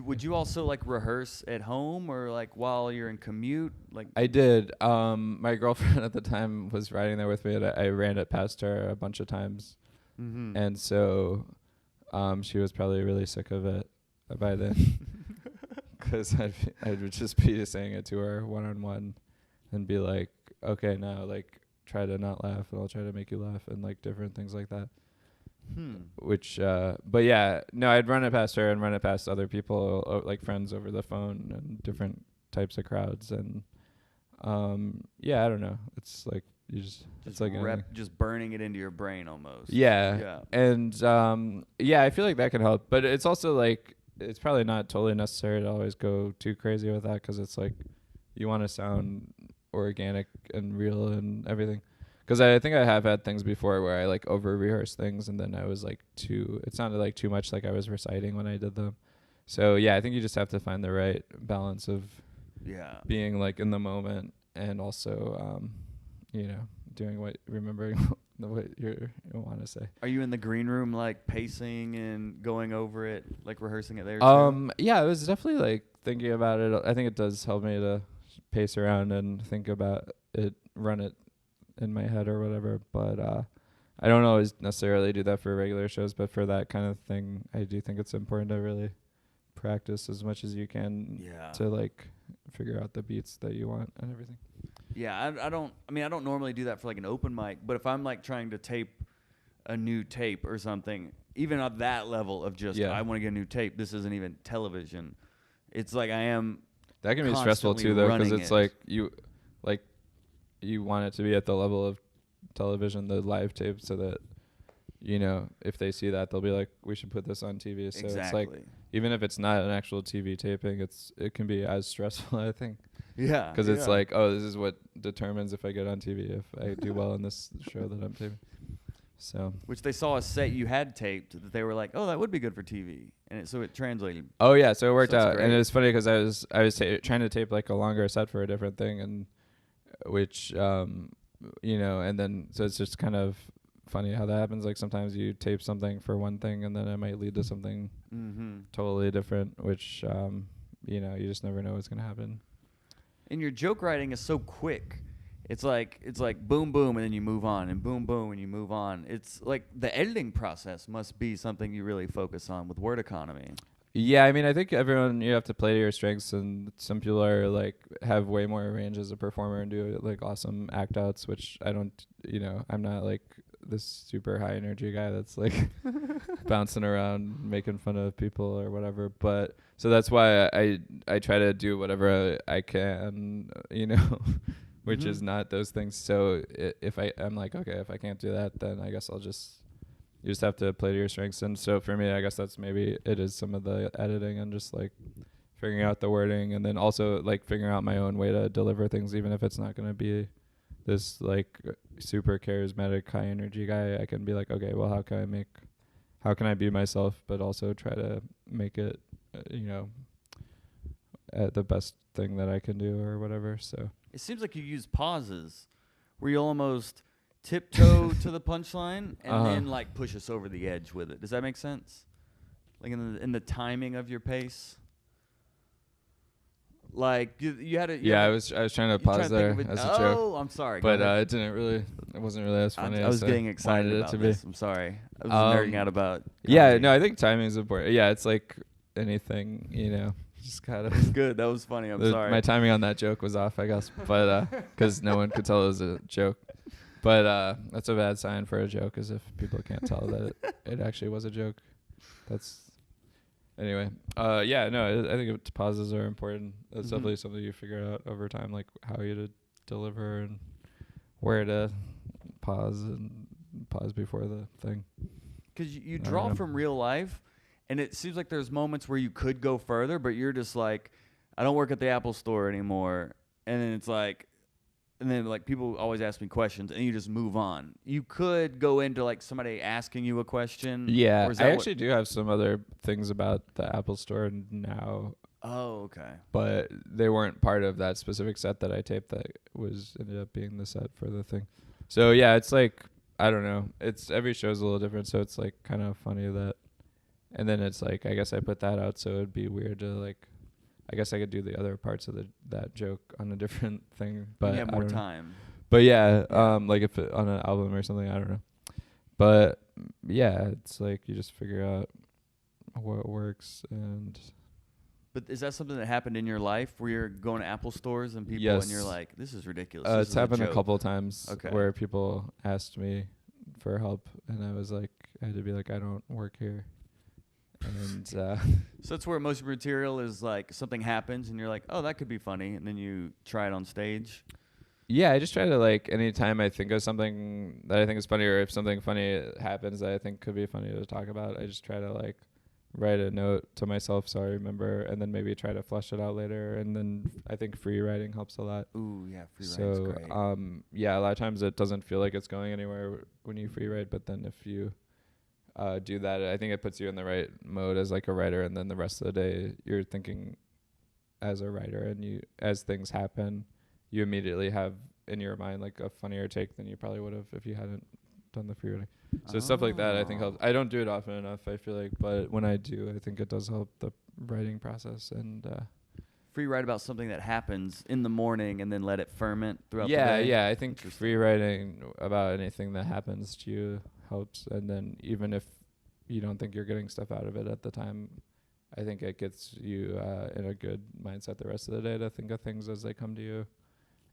would you also like rehearse at home or like while you're in commute? Like I did. My girlfriend at the time was riding there with me, and I ran it past her a bunch of times. Mm-hmm. And so she was probably really sick of it by then, because I would just be saying it to her one-on-one and be like, okay, now like try to not laugh, and I'll try to make you laugh, and like different things like that. Which but yeah, no, I'd run it past her and run it past other people, like friends over the phone, and different types of crowds. And yeah, I don't know, it's like you just it's like just burning it into your brain almost. Yeah. And yeah, I feel like that can help, but it's also like it's probably not totally necessary to always go too crazy with that, because it's like you want to sound organic and real and everything. Because I think I have had things before where I like over rehearse things, and then I was like it sounded like too much like I was reciting when I did them. So yeah, I think you just have to find the right balance of being like in the moment, and also remembering what you want to say. Are you in the green room like pacing and going over it, like rehearsing it there too? Yeah, it was definitely like thinking about it. I think it does help me to pace around and think about it, run it in my head or whatever, but I don't always necessarily do that for regular shows, but for that kind of thing, I do think it's important to really practice as much as you can to like figure out the beats that you want and everything. Yeah, I don't normally do that for like an open mic, but if I'm like trying to tape a new tape or something, even at that level of just I want to get a new tape, this isn't even television. It's like I am. That can be stressful too, though, because it's like you want it to be at the level of television, the live tape, so that, you know, if they see that, they'll be like, we should put this on TV. So it's like, even if it's not an actual TV taping, it can be as stressful, I think. Yeah. Because it's like, oh, this is what determines if I get on TV, if I do well in this show that I'm taping. So. Which they saw a set you had taped that they were like, oh, that would be good for TV. And so it translated. Oh, yeah. So it worked out. Great. And it was funny because I was trying to tape like a longer set for a different thing, and which, you know, and then so it's just kind of funny how that happens. Like sometimes you tape something for one thing, and then it might lead to something totally different, which, you know, you just never know what's going to happen. And your joke writing is so quick. It's like boom, boom, and then you move on, and boom, boom, and you move on. It's like the editing process must be something you really focus on with word economy. Yeah, I mean, I think you have to play to your strengths, and some people are like have way more range as a performer and do like awesome act outs, which I don't, you know, I'm not like this super high energy guy that's like bouncing around making fun of people or whatever. But so that's why I try to do whatever I can, you know, which is not those things. So if I'm like, okay, if I can't do that, then I guess you just have to play to your strengths. And so for me, I guess that's maybe it is some of the editing and just like figuring out the wording, and then also like figuring out my own way to deliver things, even if it's not going to be this like super charismatic high energy guy. I can be like, okay, well, how can I be myself, but also try to make it, you know, the best thing that I can do or whatever. So it seems like you use pauses where you'll almost tiptoe to the punchline and then like push us over the edge with it. Does that make sense? Like in the timing of your pace. Like you had a I was trying to pause there as a joke. Oh, I'm sorry. But it wasn't really as funny. I was getting excited about this. I'm sorry. I was nerding out about comedy. Yeah, no, I think timing is important. Yeah, it's like anything, you know. Just kind of good. That was funny. I'm sorry. My timing on that joke was off, I guess, but because no one could tell it was a joke. But that's a bad sign for a joke, is if people can't tell that it actually was a joke. Anyway, yeah, no, I think pauses are important. It's definitely something you figure out over time, like how you to deliver and where to pause before the thing. Because you draw from real life, and it seems like there's moments where you could go further, but you're just like, I don't work at the Apple store anymore. And then it's like, and then like people always ask me questions, and you just move on. You could go into like somebody asking you a question. Yeah, I actually do have some other things about the Apple store now. Oh, okay. But they weren't part of that specific set that I taped that ended up being the set for the thing. So yeah, it's like, I don't know. It's every show's a little different, so it's like kind of funny that, and then it's like, I guess I put that out, so it'd be weird to like, I guess I could do the other parts of that joke on a different thing, but you have more time. But yeah, like if on an album or something, I don't know. But yeah, it's like you just figure out what works. And but is that something that happened in your life where you're going to Apple stores and people and you're like, this is ridiculous? It's happened a couple of times where people asked me for help, and I was like, I had to be like, I don't work here. And so that's where most material is like something happens and you're like, oh, that could be funny, and then you try it on stage. Yeah, I just try to like, anytime I think of something that I think is funny, or if something funny happens that I think could be funny to talk about, I just try to like write a note to myself so I remember, and then maybe try to flesh it out later. And then I think free writing helps a lot. Ooh, yeah, free writing's great. Yeah, a lot of times it doesn't feel like it's going anywhere when you free write, but then if you do that, I think it puts you in the right mode as like a writer, and then the rest of the day you're thinking as a writer, and you, as things happen, you immediately have in your mind like a funnier take than you probably would have if you hadn't done the free writing. So stuff like that I think helps. I don't do it often enough, I feel like, but when I do, I think it does help the writing process. And free write about something that happens in the morning and then let it ferment throughout the day. Yeah, I think free writing about anything that happens to you helps. And then even if you don't think you're getting stuff out of it at the time, I think it gets you in a good mindset the rest of the day to think of things as they come to you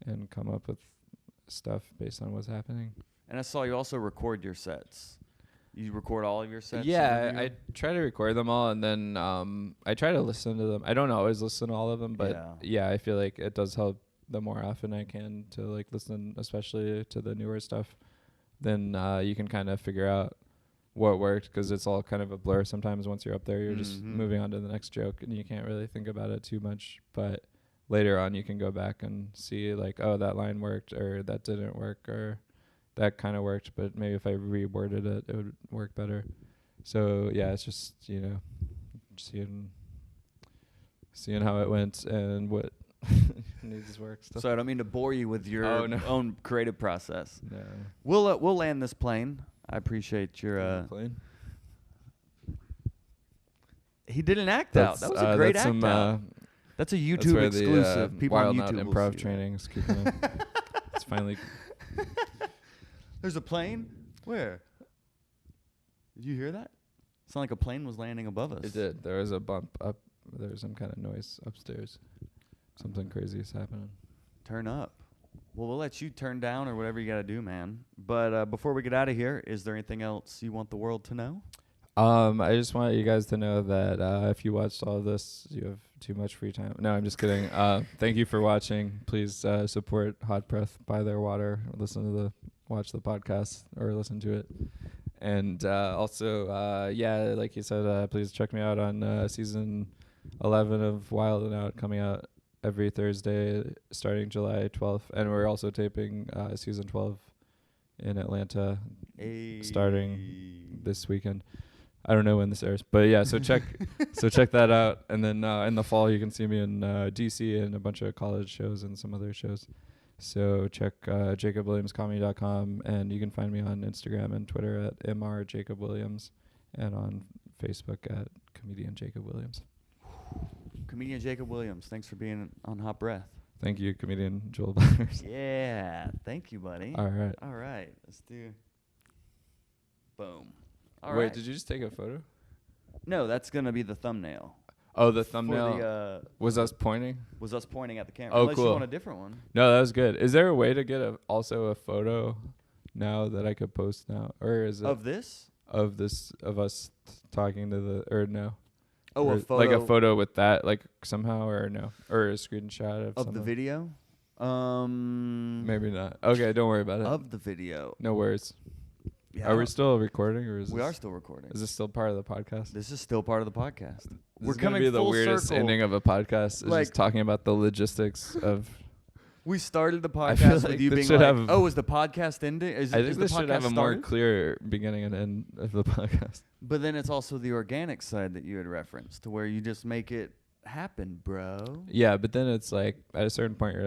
and come up with stuff based on what's happening. And I saw you also record your sets. You record all of your sets? Yeah, I try to record them all, and then I try to listen to them. I don't always listen to all of them, but yeah, I feel like it does help the more often I can to like listen, especially to the newer stuff. Then you can kind of figure out what worked, because it's all kind of a blur sometimes. Once you're up there, you're just moving on to the next joke, and you can't really think about it too much. But later on, you can go back and see like, oh, that line worked, or that didn't work, or that kind of worked, but maybe if I reworded it, it would work better. So yeah, it's just, you know, seeing how it went and what needs work. Stuff. So I don't mean to bore you with your own creative process. No. We'll land this plane. I appreciate your plane. He did an act out. That was a great act out. That's a YouTube exclusive. People Wild on YouTube improv training is keeping it. It's finally. There's a plane? Where? Did you hear that? It sounded like a plane was landing above us. It did. There was a bump up. There was some kind of noise upstairs. Something crazy is happening. Turn up. Well, we'll let you turn down or whatever you got to do, man. But before we get out of here, is there anything else you want the world to know? I just want you guys to know that if you watched all of this, you have too much free time. No, I'm just kidding. Thank you for watching. Please support Hot Breath, buy their water, watch the podcast or listen to it. And also, yeah, like you said, please check me out on season 11 of Wild and Out, coming out every Thursday starting July 12th. And we're also taping season 12 in Atlanta starting this weekend. I don't know when this airs, but yeah, so check that out. And then in the fall, you can see me in DC and a bunch of college shows and some other shows. So check joel-byars-comedy.com, and you can find me on Instagram and Twitter at mrjacobwilliams, and on Facebook at comedian Jacob Williams. Comedian Jacob Williams, thanks for being on Hot Breath. Thank you, comedian Joel Byars. Yeah, thank you, buddy. All right, let's do. Boom. Wait, did you just take a photo? No, that's gonna be the thumbnail. Oh, the thumbnail was us pointing? Was us pointing at the camera. Oh, unless cool. You want a different one. No, that was good. Is there a way to get also a photo now that I could post now? Or is it of this? Of us talking to no? Oh, Or a photo. like a photo with that, like somehow, or no, or a screenshot of Of something. the video? Maybe not. Okay, don't worry about it. Of the video. No worries. Yeah, Are we still recording, or is we this, are still recording. Is this still part of the podcast? This is still part of the podcast. We're gonna be the full weirdest circle. ending of a podcast. Is Like- just talking about the logistics of. We started the I feel podcast like with you this being should like, have- "Oh, is the podcast ending?" I think the this should have podcast a more started? clear beginning and end of the podcast. But then it's also the organic side that you had referenced, to where you just make it happen, bro. Yeah, but then it's like at a certain point,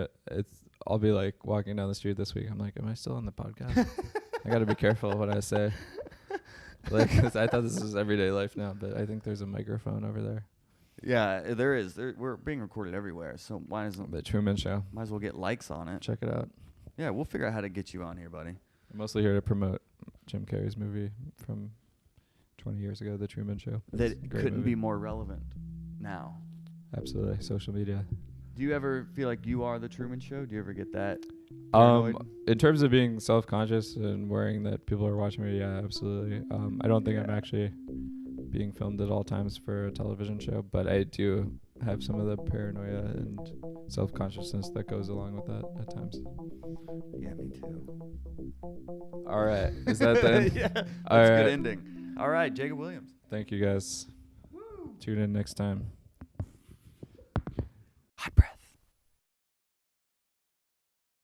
I'll be like walking down the street this week. I'm like, am I still on the podcast? I got to be careful of what I say. Like, 'cause I thought this was everyday life now, but I think there's a microphone over there. Yeah, there is. We're being recorded everywhere, so might as The Truman Show. well get likes on it. Check it out. Yeah, we'll figure out how to get you on here, buddy. I'm mostly here to promote Jim Carrey's movie from 20 years ago, The Truman Show. It's a That great couldn't movie. be more relevant now. Absolutely. Social media. Do you ever feel like you are the Truman Show? Do you ever get that? paranoid? In terms of being self-conscious and worrying that people are watching me, yeah, absolutely. I don't think I'm actually being filmed at all times for a television show, but I do have some of the paranoia and self-consciousness that goes along with that at times. Yeah, me too. All right. Is that the end? Yeah, that's All a right. good ending. All right, Jacob Williams. Thank you guys. Tune in next time.